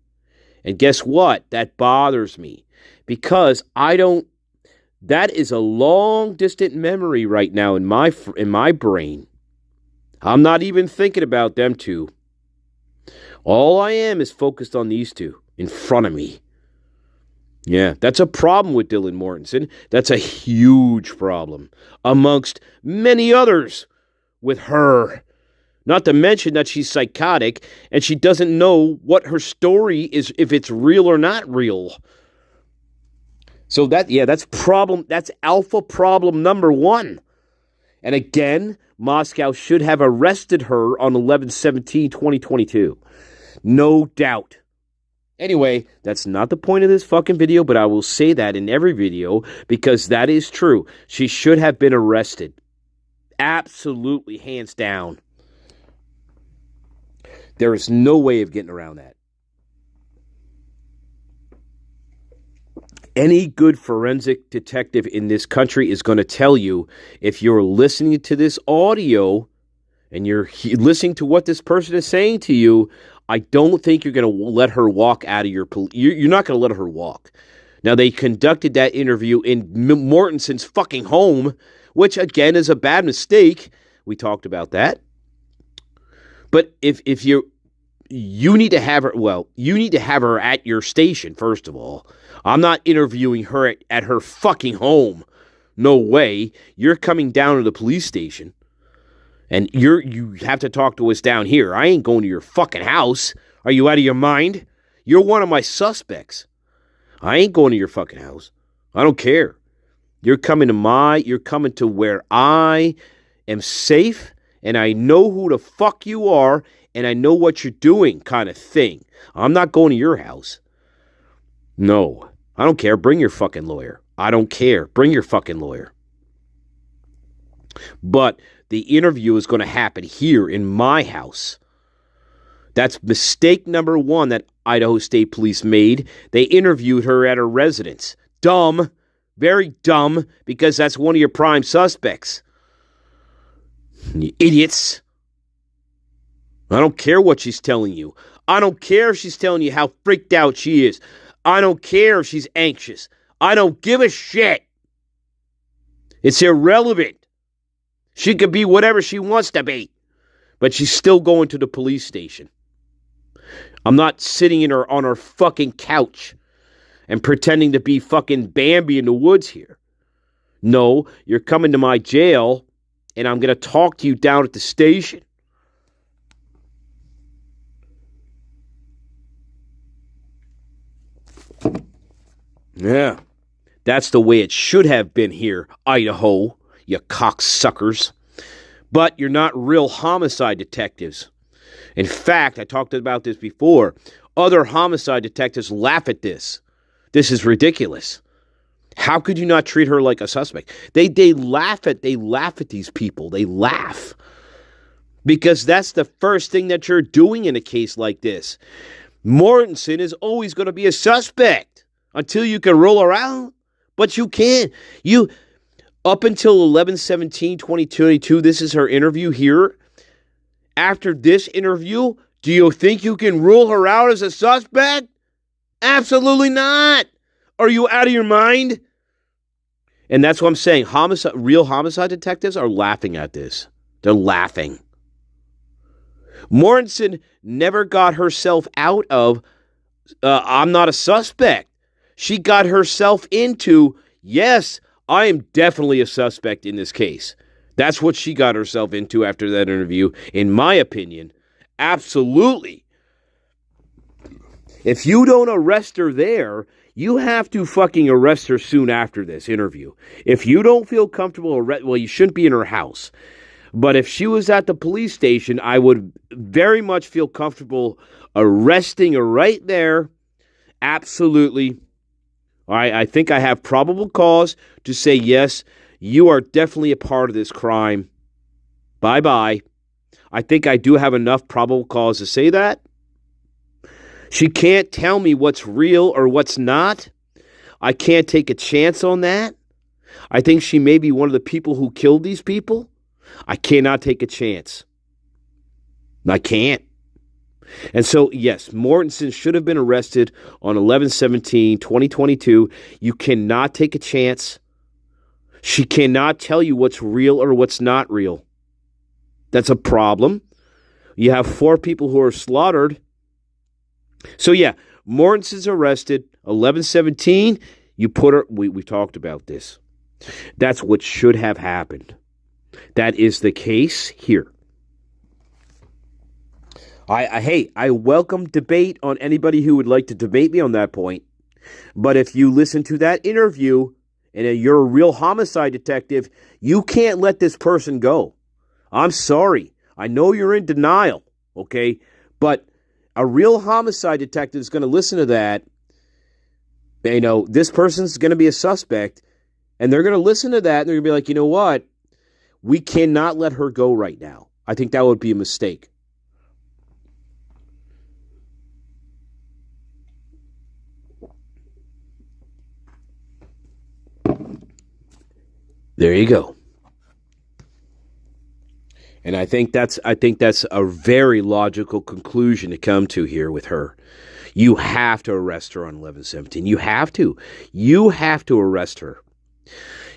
and guess what? That bothers me. Because that is a long distant memory right now in my brain. I'm not even thinking about them two. All I am is focused on these two in front of me. Yeah, that's a problem with Dylan Mortensen. That's a huge problem amongst many others with her. Not to mention that she's psychotic and she doesn't know what her story is, if it's real or not real. So that's alpha problem number one. And again, Moscow should have arrested her on 11/17/2022. No doubt. Anyway, that's not the point of this fucking video, but I will say that in every video because that is true. She should have been arrested. Absolutely, hands down. There is no way of getting around that. Any good forensic detective in this country is going to tell you, if you're listening to this audio and you're listening to what this person is saying to you, I don't think you're going to let her walk out of your police. You're not going to let her walk. Now, they conducted that interview in Mortensen's fucking home, which, again, is a bad mistake. We talked about that. But if you need to have her, you need to have her at your station, first of all. I'm not interviewing her at her fucking home. No way. You're coming down to the police station. And you have to talk to us down here. I ain't going to your fucking house. Are you out of your mind? You're one of my suspects. I ain't going to your fucking house. I don't care. You're coming to where I am safe, and I know who the fuck you are, and I know what you're doing, kind of thing. I'm not going to your house. No. I don't care. Bring your fucking lawyer. I don't care. Bring your fucking lawyer. But the interview is going to happen here in my house. That's mistake number one that Idaho State Police made. They interviewed her at her residence. Dumb. Very dumb, because that's one of your prime suspects. You idiots. I don't care what she's telling you. I don't care if she's telling you how freaked out she is. I don't care if she's anxious. I don't give a shit. It's irrelevant. She could be whatever she wants to be. But she's still going to the police station. I'm not sitting on her fucking couch and pretending to be fucking Bambi in the woods here. No, you're coming to my jail, and I'm going to talk to you down at the station. Yeah, that's the way it should have been here, Idaho, you cocksuckers. But you're not real homicide detectives. In fact, I talked about this before. Other homicide detectives laugh at this. This is ridiculous. How could you not treat her like a suspect? They laugh at these people. They laugh. Because that's the first thing that you're doing in a case like this. Mortensen is always going to be a suspect until you can roll around. But you can't. Up until 11/17/2022, this is her interview here after this interview, do you think you can rule her out as a suspect? Absolutely not. Are you out of your mind? And that's what I'm saying. Real homicide detectives are laughing at this. They're laughing. Mortensen never got herself out of, I'm not a suspect. She got herself into, yes, I am definitely a suspect in this case. That's what she got herself into after that interview, in my opinion. Absolutely. If you don't arrest her there, you have to fucking arrest her soon after this interview. If you don't feel comfortable, well, you shouldn't be in her house. But if she was at the police station, I would very much feel comfortable arresting her right there. Absolutely. I think I have probable cause to say, yes, you are definitely a part of this crime. Bye-bye. I think I do have enough probable cause to say that. She can't tell me what's real or what's not. I can't take a chance on that. I think she may be one of the people who killed these people. I cannot take a chance. I can't. And so, yes, Mortensen should have been arrested on 11/17/2022. You cannot take a chance. She cannot tell you what's real or what's not real. That's a problem. You have 4 people who are slaughtered. So, yeah, Mortensen's arrested. 11/17, you put her, we talked about this. That's what should have happened. That is the case here. I welcome debate on anybody who would like to debate me on that point. But if you listen to that interview and you're a real homicide detective, you can't let this person go. I'm sorry. I know you're in denial, okay? But a real homicide detective is going to listen to that. You know, this person's going to be a suspect, and they're going to listen to that, and they're going to be like, you know what? We cannot let her go right now. I think that would be a mistake. There you go. And I think that's a very logical conclusion to come to here with her. You have to arrest her on 11/17. You have to. You have to arrest her.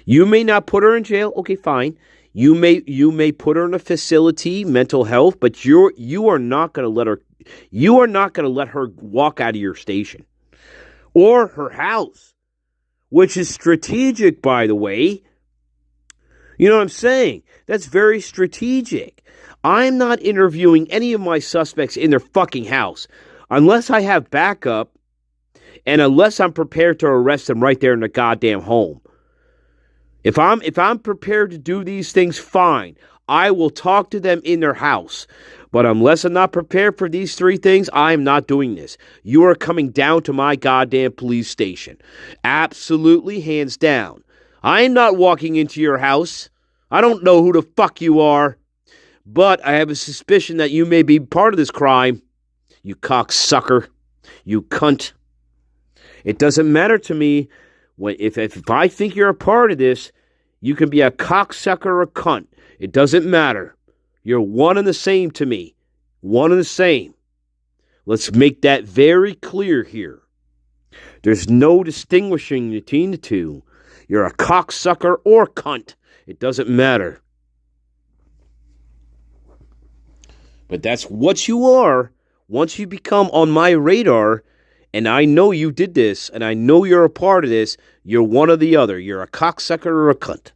You may not put her in jail. Okay, fine. You may put her in a facility, mental health, but you are not going to let her walk out of your station or her house, which is strategic, by the way. You know what I'm saying? That's very strategic. I'm not interviewing any of my suspects in their fucking house unless I have backup and unless I'm prepared to arrest them right there in the goddamn home. If I'm prepared to do these things, fine. I will talk to them in their house. But unless I'm not prepared for these 3 things, I am not doing this. You are coming down to my goddamn police station. Absolutely, hands down. I am not walking into your house. I don't know who the fuck you are. But I have a suspicion that you may be part of this crime. You cocksucker. You cunt. It doesn't matter to me. If I think you're a part of this, you can be a cocksucker or a cunt. It doesn't matter. You're one and the same to me. One and the same. Let's make that very clear here. There's no distinguishing between the two. You're a cocksucker or cunt. It doesn't matter. But that's what you are once you become on my radar. And I know you did this, and I know you're a part of this. You're one or the other. You're a cocksucker or a cunt.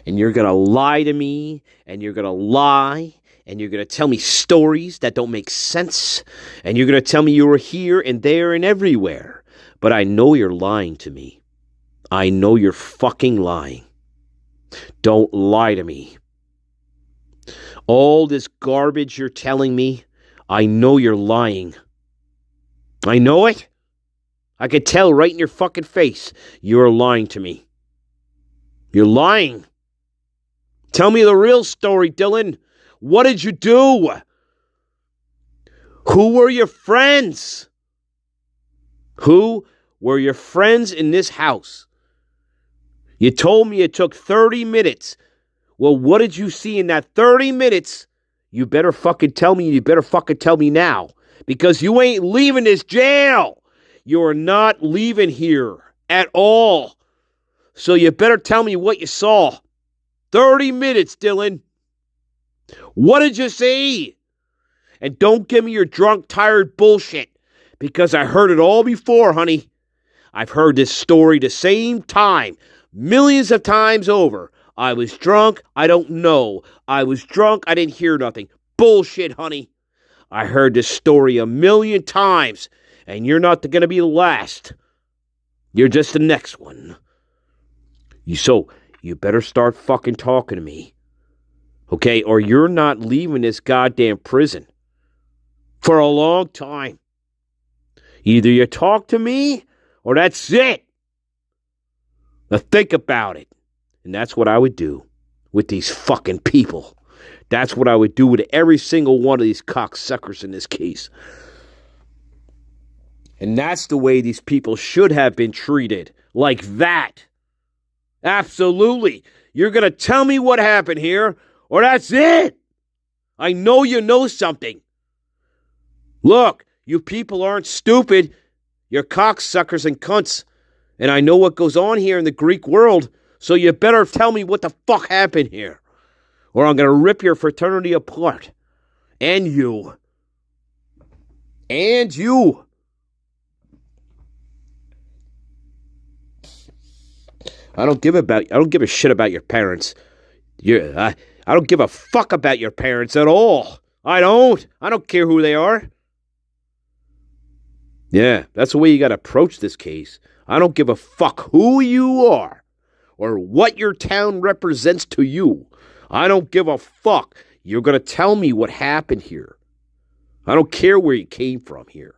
And you're going to lie to me, and you're going to lie, and you're going to tell me stories that don't make sense, and you're going to tell me you were here and there and everywhere. But I know you're lying to me. I know you're fucking lying. Don't lie to me. All this garbage you're telling me, I know you're lying. I know it. I could tell right in your fucking face. You're lying to me. You're lying. Tell me the real story, Dylan. What did you do? Who were your friends? Who were your friends in this house? You told me it took 30 minutes. Well, what did you see in that 30 minutes you better fucking tell me. You better fucking tell me now. Because you ain't leaving this jail. You're not leaving here at all. So you better tell me what you saw. 30 minutes, Dylan. What did you see? And don't give me your drunk, tired bullshit. Because I heard it all before, honey. I've heard this story the same time. Millions of times over. I was drunk. I don't know. I was drunk. I didn't hear nothing. Bullshit, honey. I heard this story a million times. And you're not going to be the last. You're just the next one. So, you better start fucking talking to me. Okay? Or you're not leaving this goddamn prison. For a long time. Either you talk to me, or that's it. Now think about it. And that's what I would do with these fucking people. That's what I would do with every single one of these cocksuckers in this case. And that's the way these people should have been treated. Like that. Absolutely. You're going to tell me what happened here, or that's it. I know you know something. Look, you people aren't stupid. You're cocksuckers and cunts. And I know what goes on here in the Greek world, so you better tell me what the fuck happened here. Or I'm going to rip your fraternity apart. And you. And you. I don't give a shit about your parents. I don't give a fuck about your parents at all. I don't care who they are. Yeah, that's the way you got to approach this case. I don't give a fuck who you are or what your town represents to you. I don't give a fuck. You're going to tell me what happened here. I don't care where you came from here.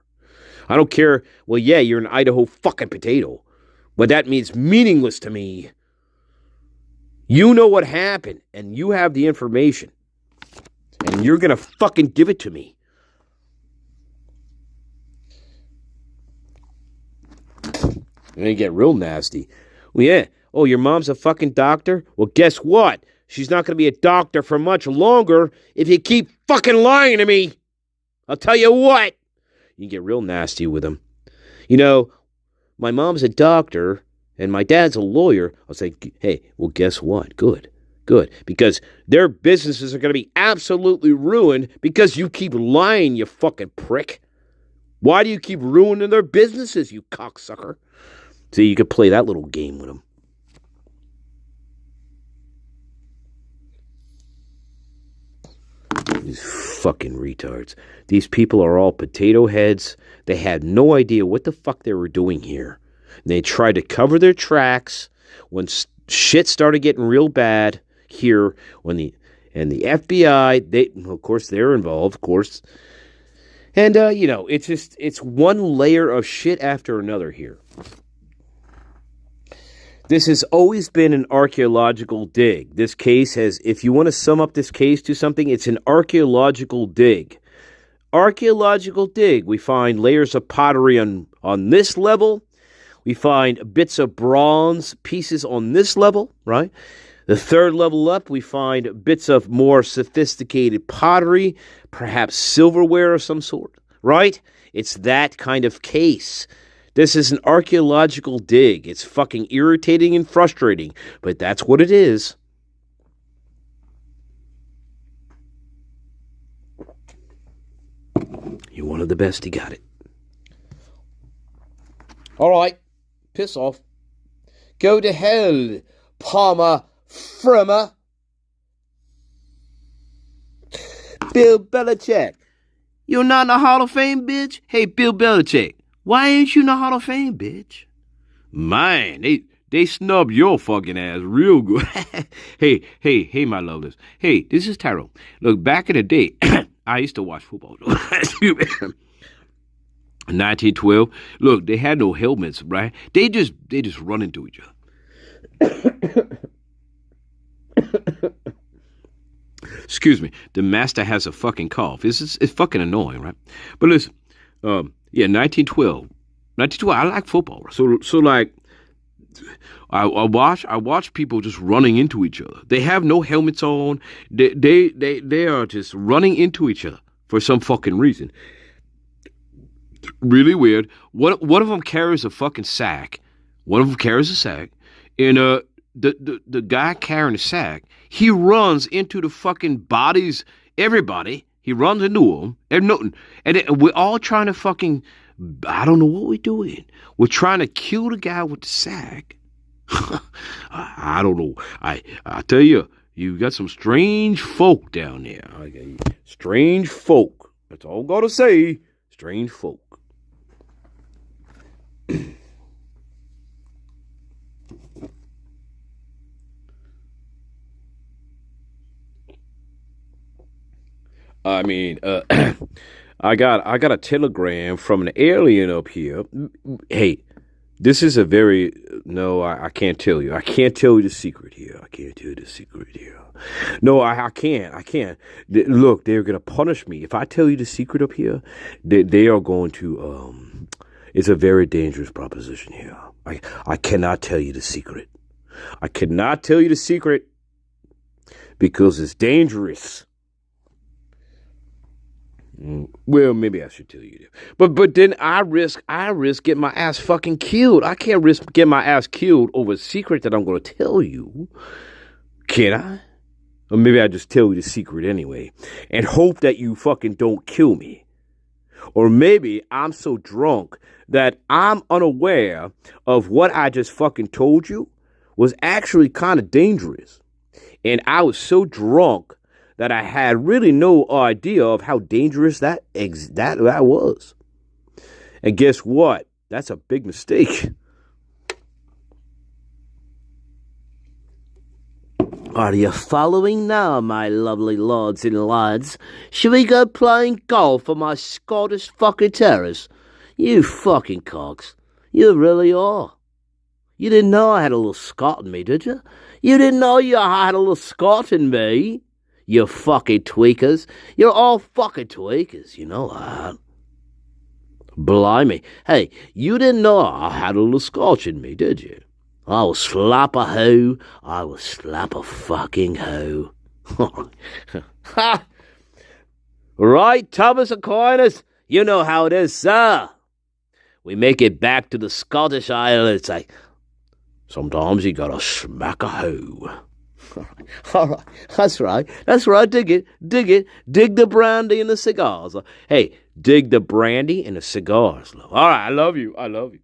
I don't care. Well, yeah, you're an Idaho fucking potato, but that means meaningless to me. You know what happened, and you have the information, and you're going to fucking give it to me. And they get real nasty. Well, yeah. Oh, your mom's a fucking doctor? Well, guess what? She's not going to be a doctor for much longer if you keep fucking lying to me. I'll tell you what. You get real nasty with them. You know, my mom's a doctor and my dad's a lawyer. I'll say, hey, well, guess what? Good. Because their businesses are going to be absolutely ruined because you keep lying, you fucking prick. Why do you keep ruining their businesses, you cocksucker? See, you could play that little game with them. These fucking retards. These people are all potato heads. They had no idea what the fuck they were doing here. They tried to cover their tracks when shit started getting real bad here. The FBI, of course, they're involved, of course. And, it's one layer of shit after another here. This has always been an archaeological dig. This case has, if you want to sum up this case to something, it's an archaeological dig. Archaeological dig. We find layers of pottery on this level. We find bits of bronze pieces on this level, right? The third level up, we find bits of more sophisticated pottery, perhaps silverware of some sort, right? It's that kind of case. This is an archaeological dig. It's fucking irritating and frustrating, but that's what it is. You're one of the best. You got it. All right. Piss off. Go to hell, Palmer Fremmer. Bill Belichick. You're not in the Hall of Fame, bitch? Hey, Bill Belichick. Why ain't you in the Hall of Fame, bitch? Man, they snub your fucking ass real good. Hey, my lovelies. Hey, this is Tyrone. Look, back in the day, I used to watch football. 1912. Look, they had no helmets, right? They just run into each other. Excuse me. The master has a fucking cough. It's fucking annoying, right? But listen, 1912. I like football. So like, I watch people just running into each other. They have no helmets on. They are just running into each other for some fucking reason. Really weird. One of them carries a fucking sack. One of them carries a sack, and the guy carrying the sack, he runs into the fucking bodies. Everybody, he runs into them. And nothing. And we're all trying to fucking. I don't know what we're doing. We're trying to kill the guy with the sack. I don't know. I tell you, you got some strange folk down there. Strange folk. That's all I gotta say. Strange folk. I mean, I got a telegram from an alien up here. Hey, this is a very no. I can't tell you. I can't tell you the secret here. I can't tell you the secret here. No, I can't. I can't. Look, they're gonna punish me if I tell you the secret up here. They are going to. It's a very dangerous proposition here. I cannot tell you the secret. I cannot tell you the secret because it's dangerous. Well, maybe I should tell you that. But then I risk getting my ass fucking killed. I can't risk getting my ass killed over a secret that I'm going to tell you. Can I? Or maybe I just tell you the secret anyway and hope that you fucking don't kill me. Or maybe I'm so drunk that I'm unaware of what I just fucking told you was actually kind of dangerous. And I was so drunk that I had really no idea of how dangerous that was. And guess what? That's a big mistake. Are you following now, my lovely lords and lads? Shall we go playing golf on my Scottish fucking terrace? You fucking cocks. You really are. You didn't know I had a little Scot in me, did you? You didn't know you had a little Scot in me? You fucking tweakers. You're all fucking tweakers, you know that. Blimey. Hey, you didn't know I had a little Scotch in me, did you? I will slap a hoe. I will slap a fucking hoe. Ha! Right, Thomas Aquinas? You know how it is, sir. We make it back to the Scottish Isles. Sometimes you gotta smack a hoe. All right, that's right. Dig it. Dig the brandy and the cigars. Hey, dig the brandy and the cigars. Love. All right, I love you. All right.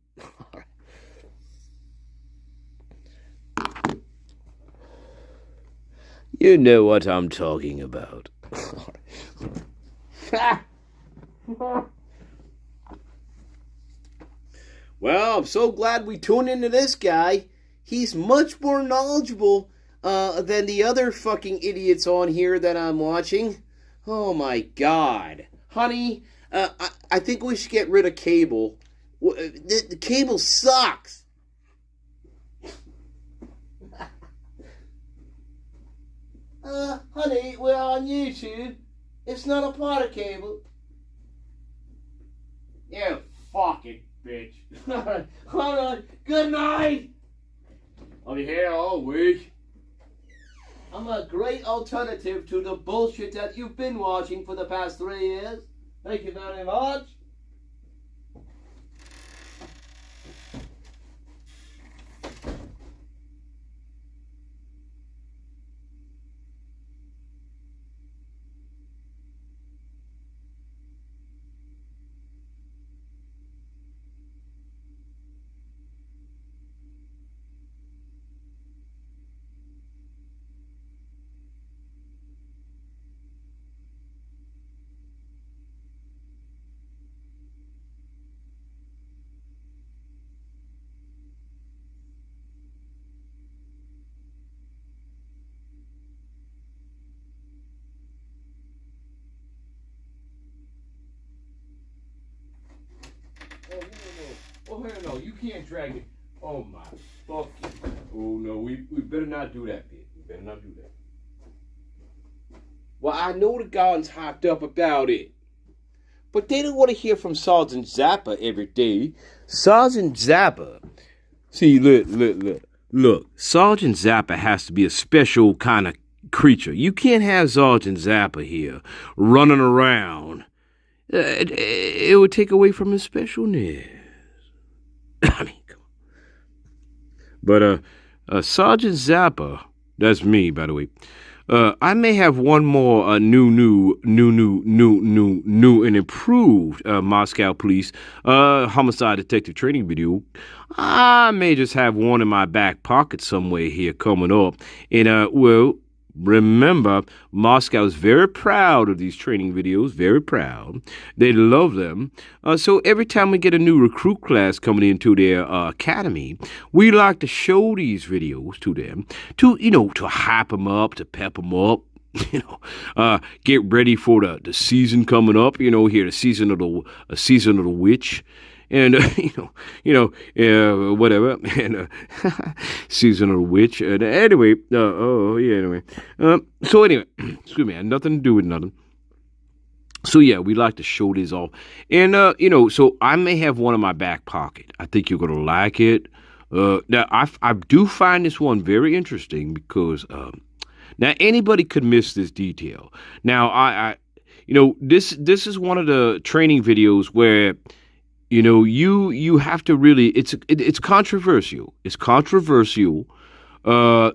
You know what I'm talking about. Well, I'm so glad we tuned into this guy. He's much more knowledgeable than the other fucking idiots on here that I'm watching. Oh my god. Honey, I think we should get rid of cable. The cable sucks. Honey, we're on YouTube. It's not a part of cable. You fucking bitch. Alright, good night. I'll be here all week. I'm a great alternative to the bullshit that you've been watching for the past 3 years. Thank you very much. Oh, hell no, you can't drag it. Oh, my fuck you. Oh, no, we better not do that, bitch. We better not do that. Well, I know the Gardens hyped up about it. But they don't want to hear from Sergeant Zappa every day. Sergeant Zappa See, look. Sergeant Zappa has to be a special kind of creature. You can't have Sergeant Zappa here running around. It would take away from his specialness. I mean, come on. But Sergeant Zappa, that's me, by the way. I may have one more new and improved Moscow Police homicide detective training video. I may just have one in my back pocket somewhere here coming up. And, well, remember, Moscow is very proud of these training videos, very proud. They love them. So every time we get a new recruit class coming into their academy, we like to show these videos to them to hype them up, to pep them up. Get ready for the season coming up. Here the season of the witch. And whatever, and season of the witch. Anyway, anyway. So anyway, excuse me, I had nothing to do with nothing. So yeah, we like to show this off, and so I may have one in my back pocket. I think you're gonna like it. Now I do find this one very interesting because now anybody could miss this detail. Now I this is one of the training videos where. You have to really, it's controversial. It's controversial. The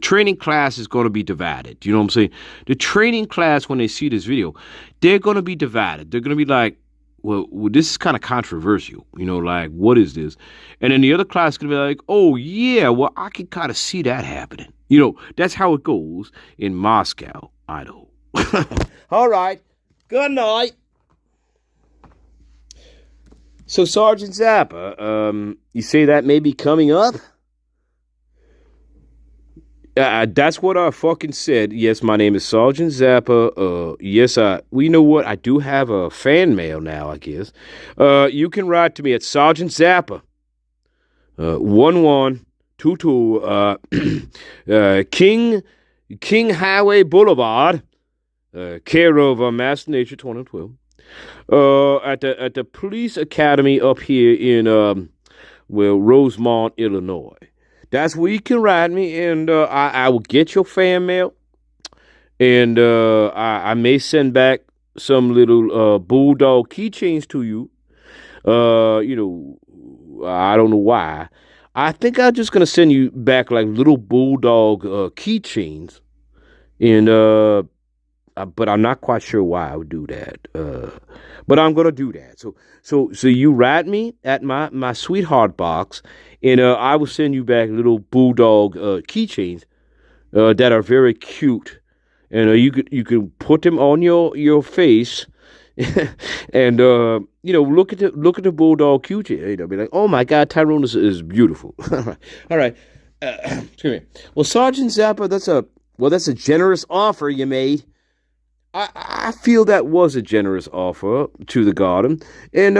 training class is going to be divided. You know what I'm saying? The training class, when they see this video, they're going to be divided. They're going to be like, well, this is kind of controversial. Like, what is this? And then the other class is going to be like, oh, yeah, well, I can kind of see that happening. That's how it goes in Moscow, Idaho. All right. Good night. So, Sergeant Zappa, you say that may be coming up? That's what I fucking said. Yes, my name is Sergeant Zappa. Yes, well, you know what? I do have a fan mail now, I guess. You can write to me at Sergeant Zappa, 1122, King Highway Boulevard, care of Masternature2112. At the police academy up here in Rosemont, Illinois. That's where you can write me, and I will get your fan mail, and I may send back some little bulldog keychains to you. I don't know why. I think I'm just gonna send you back like little bulldog keychains, and but I'm not quite sure why I would do that. But I'm gonna do that. So you write me at my sweetheart box, and I will send you back little bulldog keychains that are very cute, and you can put them on your face, and look at the bulldog keychain. Be like, oh my God, Tyrone is beautiful. All right. Excuse me. Well, Sergeant Zappa, that's a generous offer you made. I feel that was a generous offer to the garden. And,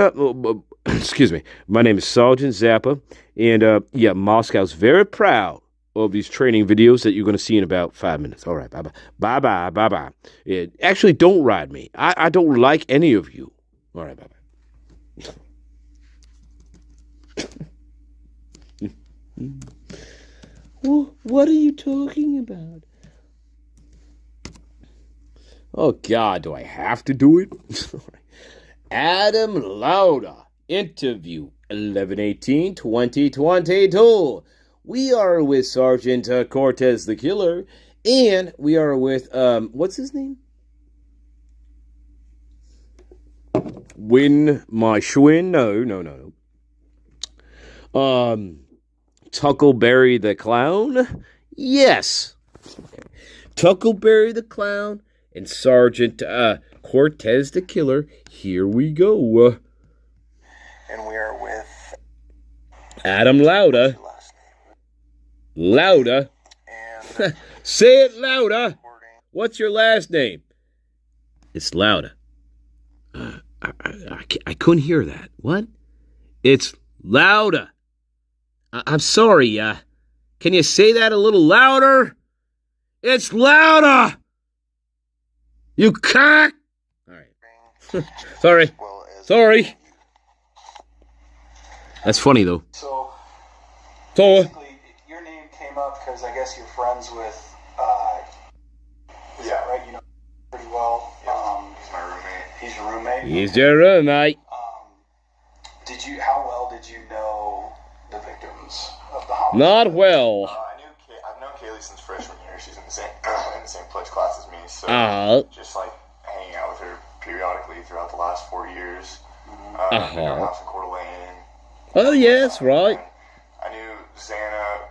excuse me, my name is Sergeant Zappa. And, yeah, Moscow's very proud of these training videos that you're going to see in about 5 minutes. All right, bye-bye. Bye-bye, bye-bye. Actually, don't ride me. I don't like any of you. All right, bye-bye. Well, what are you talking about? Oh, God, do I have to do it? Adam Lauda, interview 11/18/2022. We are with Sergeant Cortez the Killer, and we are with, what's his name? Win My Schwinn? No. Tuckleberry the Clown? Yes. Okay. Tuckleberry the Clown and Sergeant Cortez the Killer. Here we go. And we are with Adam Lauda. Lauda. And say it louder. What's your last name? It's Lauda. I couldn't hear that. What? It's Lauda. I'm sorry. Can you say that a little louder? It's Lauda. You cock! All right. Sorry. That's funny, though. So, So, basically, your name came up because I guess you're friends with, is that right? You know pretty well. He's my roommate. He's your roommate? he's your roommate. How well did you know the victims of the homicide? Not well. I've known Kaylee since freshman year. She's in the same pledge class as me. So just like hanging out with her periodically throughout the last 4 years. In our house in Coeur d'Alene. Oh, yes, right. I knew Xana,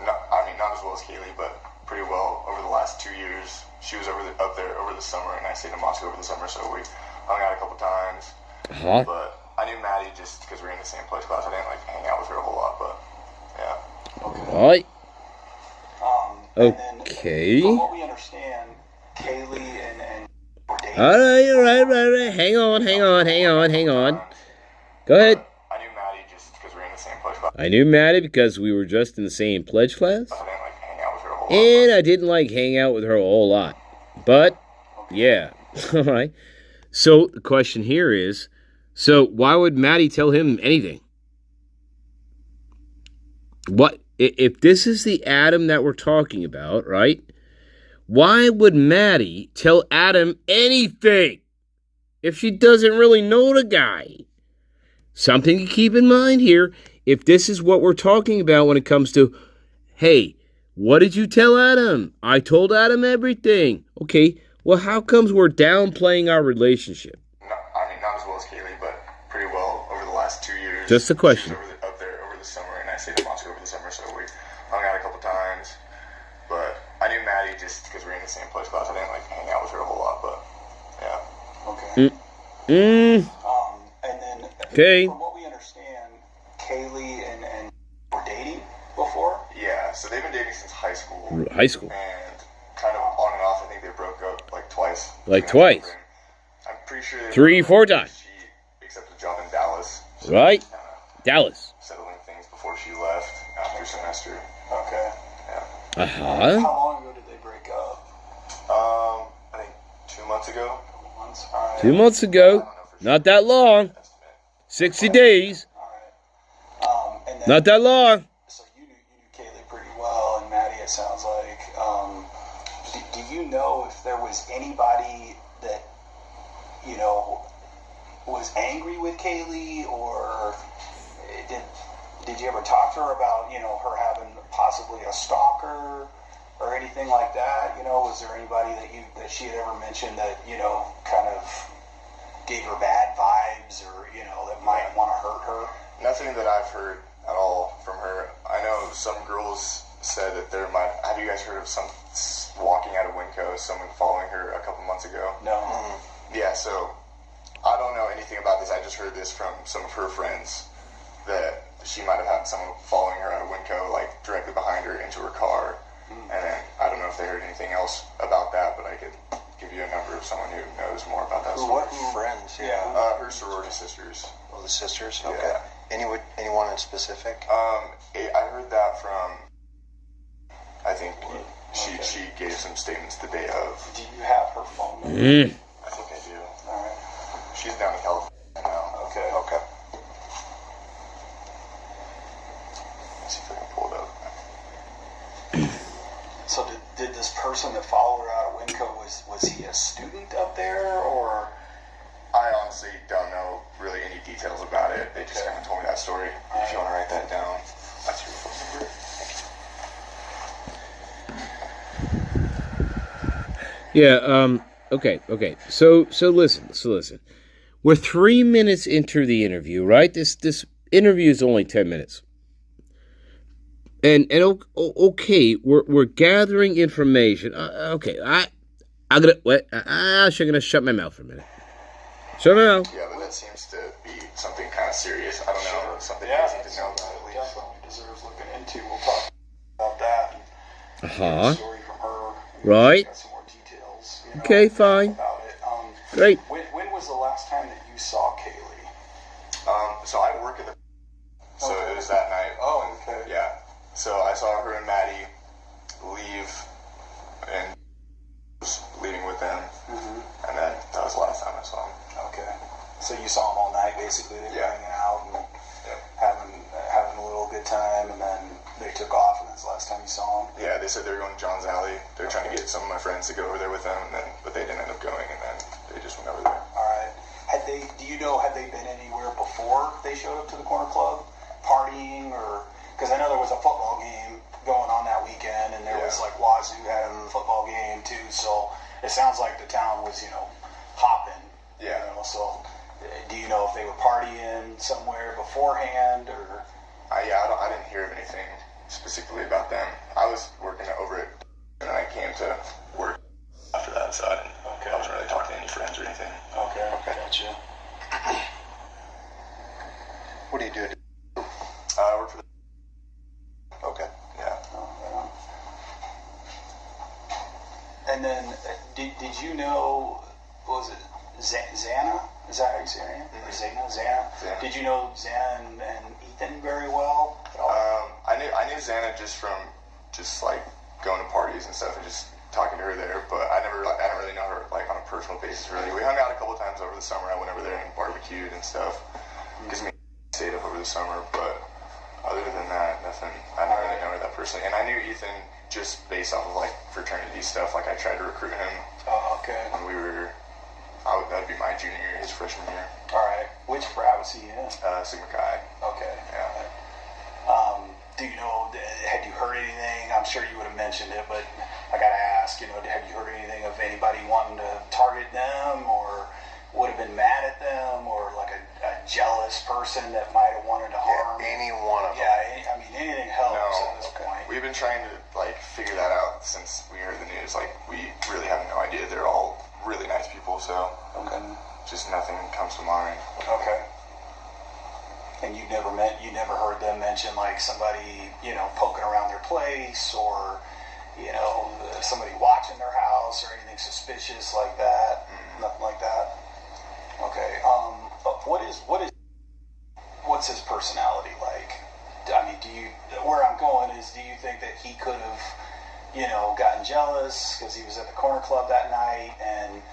not as well as Kaylee, but pretty well over the last 2 years. She was up there over the summer, and I stayed in Moscow over the summer, so we hung out a couple times. But I knew Maddie just because we were in the same pledge class. I didn't like hang out with her a whole lot, but yeah. Right. Okay. From what we understand, Kaylee and were dating. All right. Hang on. Go ahead. I knew Maddie just because we were in the same pledge class. I knew Maddie because we were just in the same pledge class. I didn't like hang out with her a whole lot. And I didn't like hang out with her a whole lot. But, yeah. All right. So, the question here is, so why would Maddie tell him anything? What if this is the Adam that we're talking about, right? Why would Maddie tell Adam anything if she doesn't really know the guy? Something to keep in mind here. If this is what we're talking about when it comes to, hey, what did you tell Adam? I told Adam everything. Okay, well, how comes we're downplaying our relationship? Not as well as Kaylee, but pretty well over the last 2 years. Just a question. She was up there over the summer, and I stayed in Moscow over the summer, so we hung out a couple times. But I knew Maddie just because we were in the same pledge class. I didn't like hang out with her a whole lot, but yeah. Okay. And then from what we understand, Kaylee and were dating before? Yeah, so they've been dating since high school. High school. And kind of on and off, I think they broke up like twice. Twice? I'm pretty sure they 3, 4 times. She accepted a job in Dallas. So right? Dallas. Settling things before she left after semester. Okay. Yeah. How long ago did they break up? I think 2 months ago. 2 months? All right. 2 months ago. Not that long. 60 days. All right. And then, Not that long. So you knew Kaylee pretty well, and Maddie, it sounds like. Do you know if there was anybody that, was angry with Kaylee, or did you ever talk to her about, her having possibly a stalker or anything like that? Was there anybody that she had ever mentioned that, kind of gave her bad vibes, or, that might want to hurt her? Nothing that I've heard at all from her. I know some girls said that there might. Have you guys heard of some walking out of Winco, someone following her a couple months ago? No. Yeah, so I don't know anything about this. I just heard this from some of her friends that she might have had someone following her out of Winco, like directly behind her into her car. And then I don't know if they heard anything else about that, but I could give you a number of someone who knows more about that. What friends? Yeah. Her sorority sisters. Oh, the sisters? Okay. Yeah. Anyone in specific? I heard that from, I think she gave some statements the day of. Do you have her phone number? I think I do. All right. She's down in California now. Okay. Let's see if I can pull it up. So did this person that followed her out of Winco, was he a student up there, or? I honestly don't know really any details about it. They just kind of told me that story. If you want to write that down, that's your phone number. Yeah, okay. So listen. We're 3 minutes into the interview, right? This interview is only 10 minutes. And okay, we're gathering information. Okay, I'm gonna shut my mouth for a minute. Shut my mouth. Yeah, but that seems to be something kind of serious. I don't know, something you need to know about at least. Definitely deserves looking into. We'll talk about that. Story from her. Right. Got some more details. Okay, fine. About it. Great. When was the last time that you saw Kaylee? So I work at the. So it was that night. Oh, okay. Yeah. So I saw her and Maddie leave, and was leaving with them, and then that was the last time I saw him. Okay. So you saw them all night, basically. They were hanging out and having a little good time. they said they were going to John's Alley. They're trying to get some of my friends to go over there with them, but they didn't end up going, and then they just went over there. All right. Had they been anywhere before they showed up to the Corner Club, partying, or because I know there was a football game going on that weekend, and there was like Wazoo had a football game too. So it sounds like the town was, hopping. Yeah. So do you know if they were partying somewhere beforehand, or? I didn't hear of anything specifically about them. I was working over it, and I came to work after that, so I wasn't really talking to any friends or anything. Okay, gotcha. What do you do? I work for the... Okay. Yeah. Oh, right on. And then, did you know, what was it, Xana? Is that how you say her name? Or Xana? Xana. Did you know Xana and Ethan very well? I knew Xana just from like going to parties and stuff and just talking to her there, but I didn't really know her like on a personal basis really. We hung out a couple times over the summer. I went over there and barbecued and stuff because me stayed up over the summer, but other than that, nothing. I didn't really know her that personally, and I knew Ethan just based off of like fraternity stuff. Like I tried to recruit him. Oh, okay. When that'd be my junior year, his freshman year. All right. Which frat was he in? Sigma Chi. Okay. Yeah. Do you know, had you heard anything? I'm sure you would have mentioned it, but I got to ask, have you heard anything of anybody wanting to target them or would have been mad at them or like a jealous person that might have wanted to harm? Any one of them. Yeah, anything helps at this point. We've been trying to figure that out since we heard the news. We really have no idea. They're all really nice people, so just nothing comes to mind. Okay. And you never heard them mention like somebody, poking around their place or, somebody watching their house or anything suspicious like that? Mm-hmm. Nothing like that? Okay. What's his personality like? I mean, where I'm going is, do you think that he could have, gotten jealous because he was at the Corner Club that night and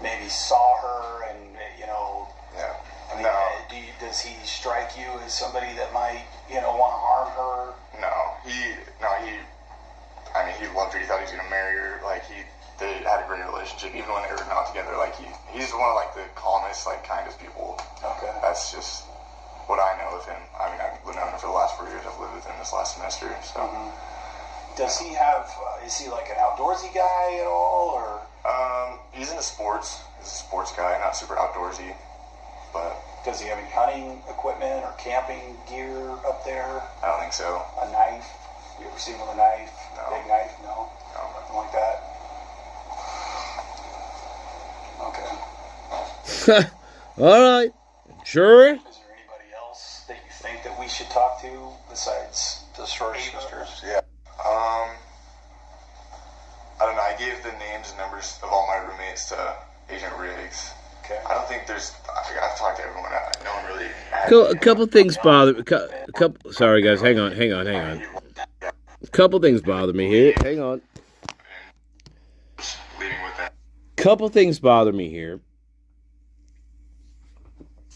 maybe saw her and, Yeah. I mean, No. Does he strike you as somebody that might, want to harm her? No. He loved her. He thought he was going to marry her. They had a great relationship, even when they were not together. He's one of the calmest, kindest people. Okay. That's just what I know of him. I mean, I've known him for the last 4 years. I've lived with him this last semester, so. Mm-hmm. Does he have, is he like an outdoorsy guy at all, or? He's into sports. He's a sports guy, not super outdoorsy, but. Does he have any hunting equipment or camping gear up there? I don't think so. A knife? You ever seen him with a knife? No. Big knife? No? No. Nothing like that? Okay. All right. Sure. Is there anybody else that you think that we should talk to besides The Short Sisters? Yeah. I don't know. I gave the names and numbers of all my roommates to Agent Riggs. Okay. I don't think there's. I've talked to everyone. No one really. A couple things bother me. Sorry, guys. Hang on. A couple things bother me here. Hang on. Leaving with that. Couple things bother me here.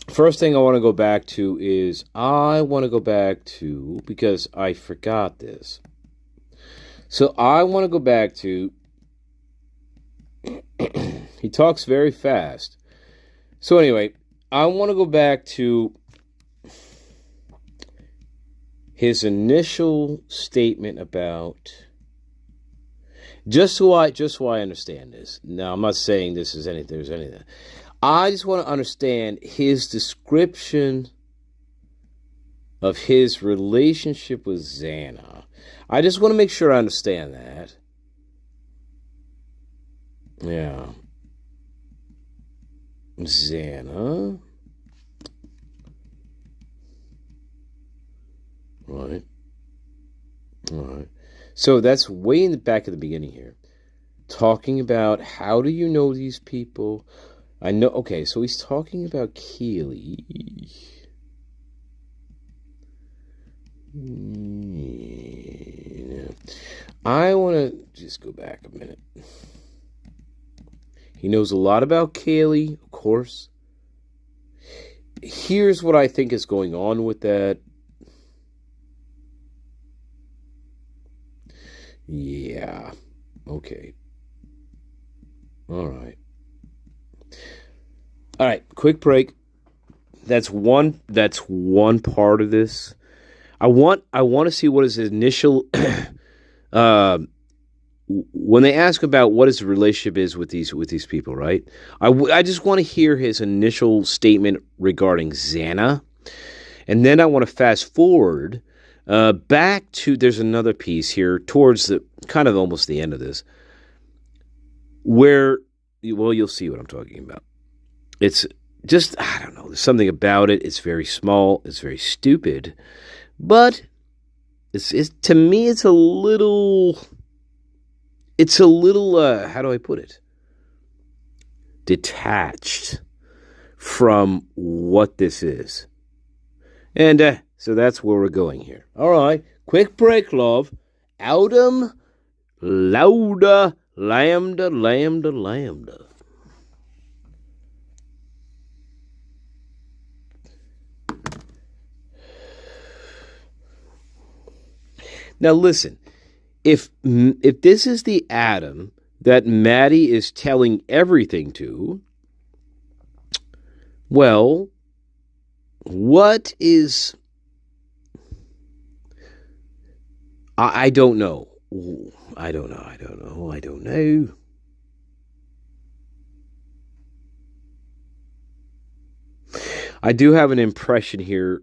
First thing I want to go back to is because I forgot this. So I want to go back to. He talks very fast. So anyway, I want to go back to his initial statement about just so I understand this. Now, I'm not saying there's anything. I just want to understand his description of his relationship with Xana. I just want to make sure I understand that. Yeah. Xana. Right. All right. So that's way in the back of the beginning here. Talking about how do you know these people? I know. Okay, so he's talking about Keely. I want to just go back a minute. He knows a lot about Kaylee, of course. Here's what I think is going on with that. Yeah. Okay. All right. All right. Quick break. That's one part of this. I want to see what his initial when they ask about what his relationship is with these people, right? I just want to hear his initial statement regarding Xana, and then I want to fast forward back to, there's another piece here towards the kind of almost the end of this, where, well, you'll see what I'm talking about. It's just, I don't know, there's something about it. It's very small. It's very stupid, but it's to me, it's a little, how do I put it? Detached from what this is. And so that's where we're going here. All right, quick break, love. Autumn, Lauda, Lambda, Lambda, Lambda. Now listen, if this is the Adam that Maddie is telling everything to, well, what is... I don't know. I don't know. I do have an impression here.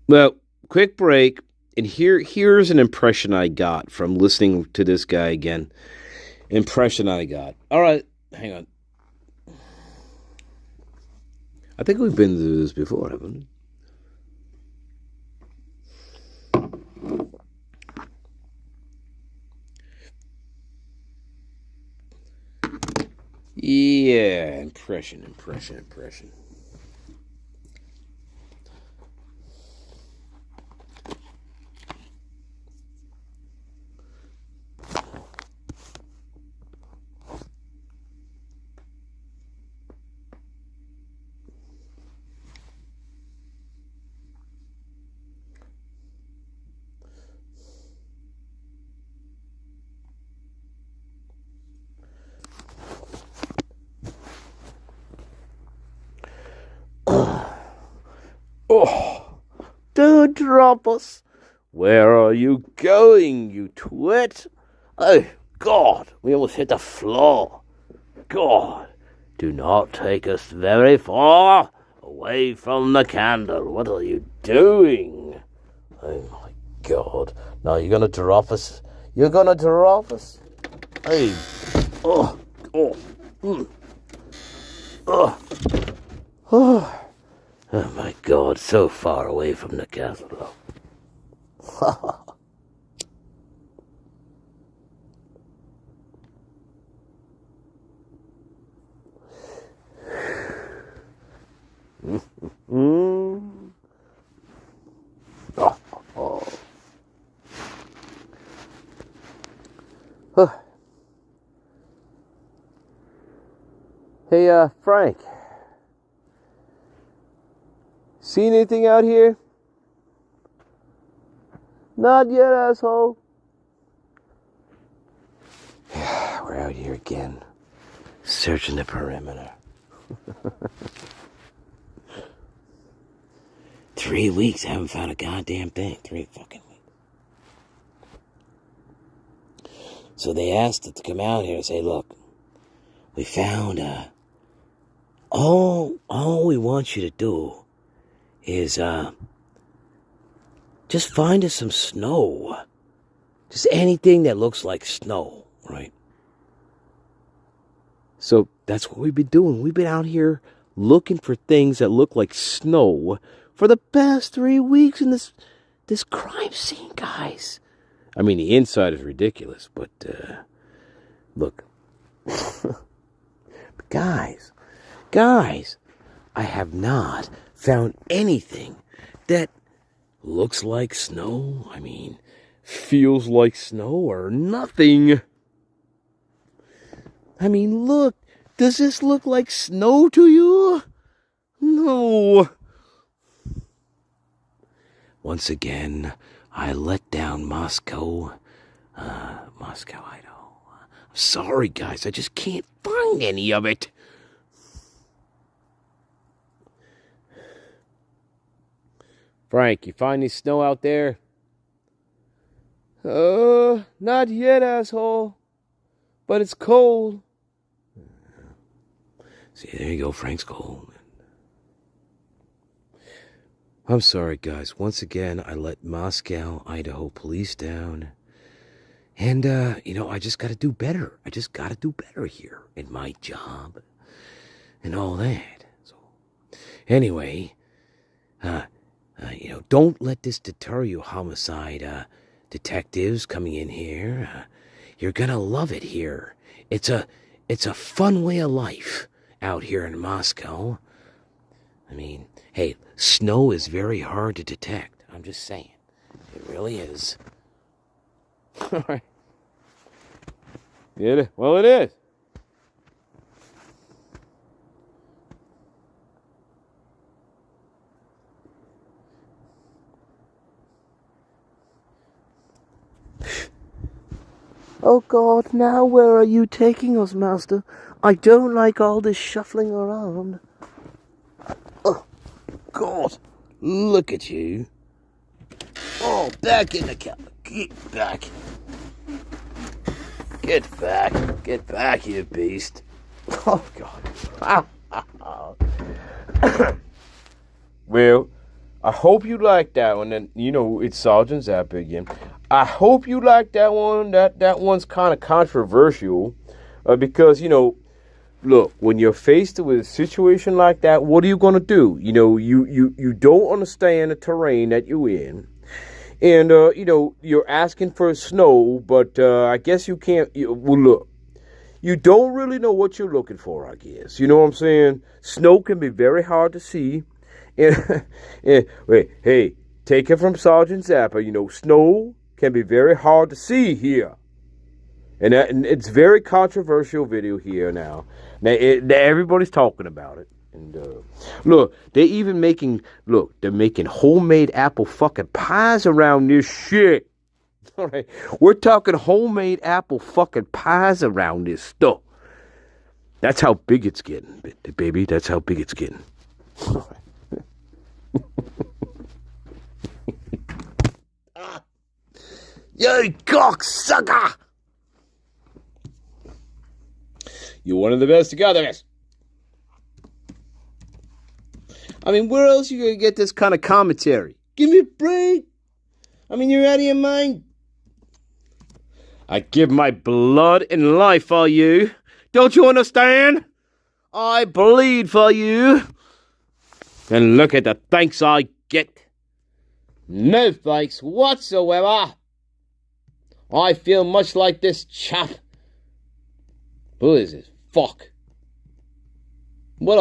Well, quick break. And here's an impression I got from listening to this guy again. Impression I got. All right, hang on. I think we've been through this before, haven't we? Yeah, impression. Oh, don't drop us. Where are you going, you twit? Oh, God, we almost hit the floor. God, do not take us very far away from the candle. What are you doing? Oh, my God. Now you're going to drop us. Hey. Oh. Oh, my God, so far away from the castle. Hey, Frank. See anything out here? Not yet, asshole. We're out here again, searching the perimeter. 3 weeks, I haven't found a goddamn thing. 3 fucking weeks. So they asked us to come out here and say, look, we found all we want you to do is just find us some snow. Just anything that looks like snow, right? So that's what we've been doing. We've been out here looking for things that look like snow for the past 3 weeks in this crime scene, guys. I mean, the inside is ridiculous, but look. Guys, I have not found anything that looks like snow. I mean, feels like snow or nothing. I mean, look, does this look like snow to you? No. Once again, I let down Moscow. Moscow, Idaho. I'm sorry, guys. I just can't find any of it. Frank, you find any snow out there? Not yet, asshole. But it's cold. See, there you go, Frank's cold. I'm sorry, guys. Once again, I let Moscow, Idaho police down. And, I just gotta do better. I just gotta do better here in my job. And all that. So, anyway, don't let this deter you, homicide, detectives coming in here. You're gonna love it here. It's a fun way of life out here in Moscow. I mean, hey, snow is very hard to detect. I'm just saying. It really is. All right. Yeah, well, it is. Oh, God, now where are you taking us, Master? I don't like all this shuffling around. Oh, God, look at you. Oh, back in the car. Get back. Get back. Get back, you beast. Oh, God. Well, I hope you like that one. And, it's Sergeant Zappa again. I hope you like that one. That one's kind of controversial. Because, look, when you're faced with a situation like that, what are you going to do? You don't understand the terrain that you're in. And, you're asking for snow, but I guess you can't. Look, you don't really know what you're looking for, I guess. You know what I'm saying? Snow can be very hard to see. And, wait, hey, take it from Sergeant Zappa. Snow can be very hard to see here. And it's very controversial video here now. Now, everybody's talking about it. And look, they're making homemade apple fucking pies around this shit. All right, we're talking homemade apple fucking pies around this stuff. That's how big it's getting, baby. That's how big it's getting. All right. You cocksucker! You're one of the best together. I mean, where else are you going to get this kind of commentary? Give me a break. I mean, you're out of your mind. I give my blood and life for you. Don't you understand? I bleed for you. And look at the thanks I get. No thanks whatsoever. I feel much like this chap. Who is this? Fuck.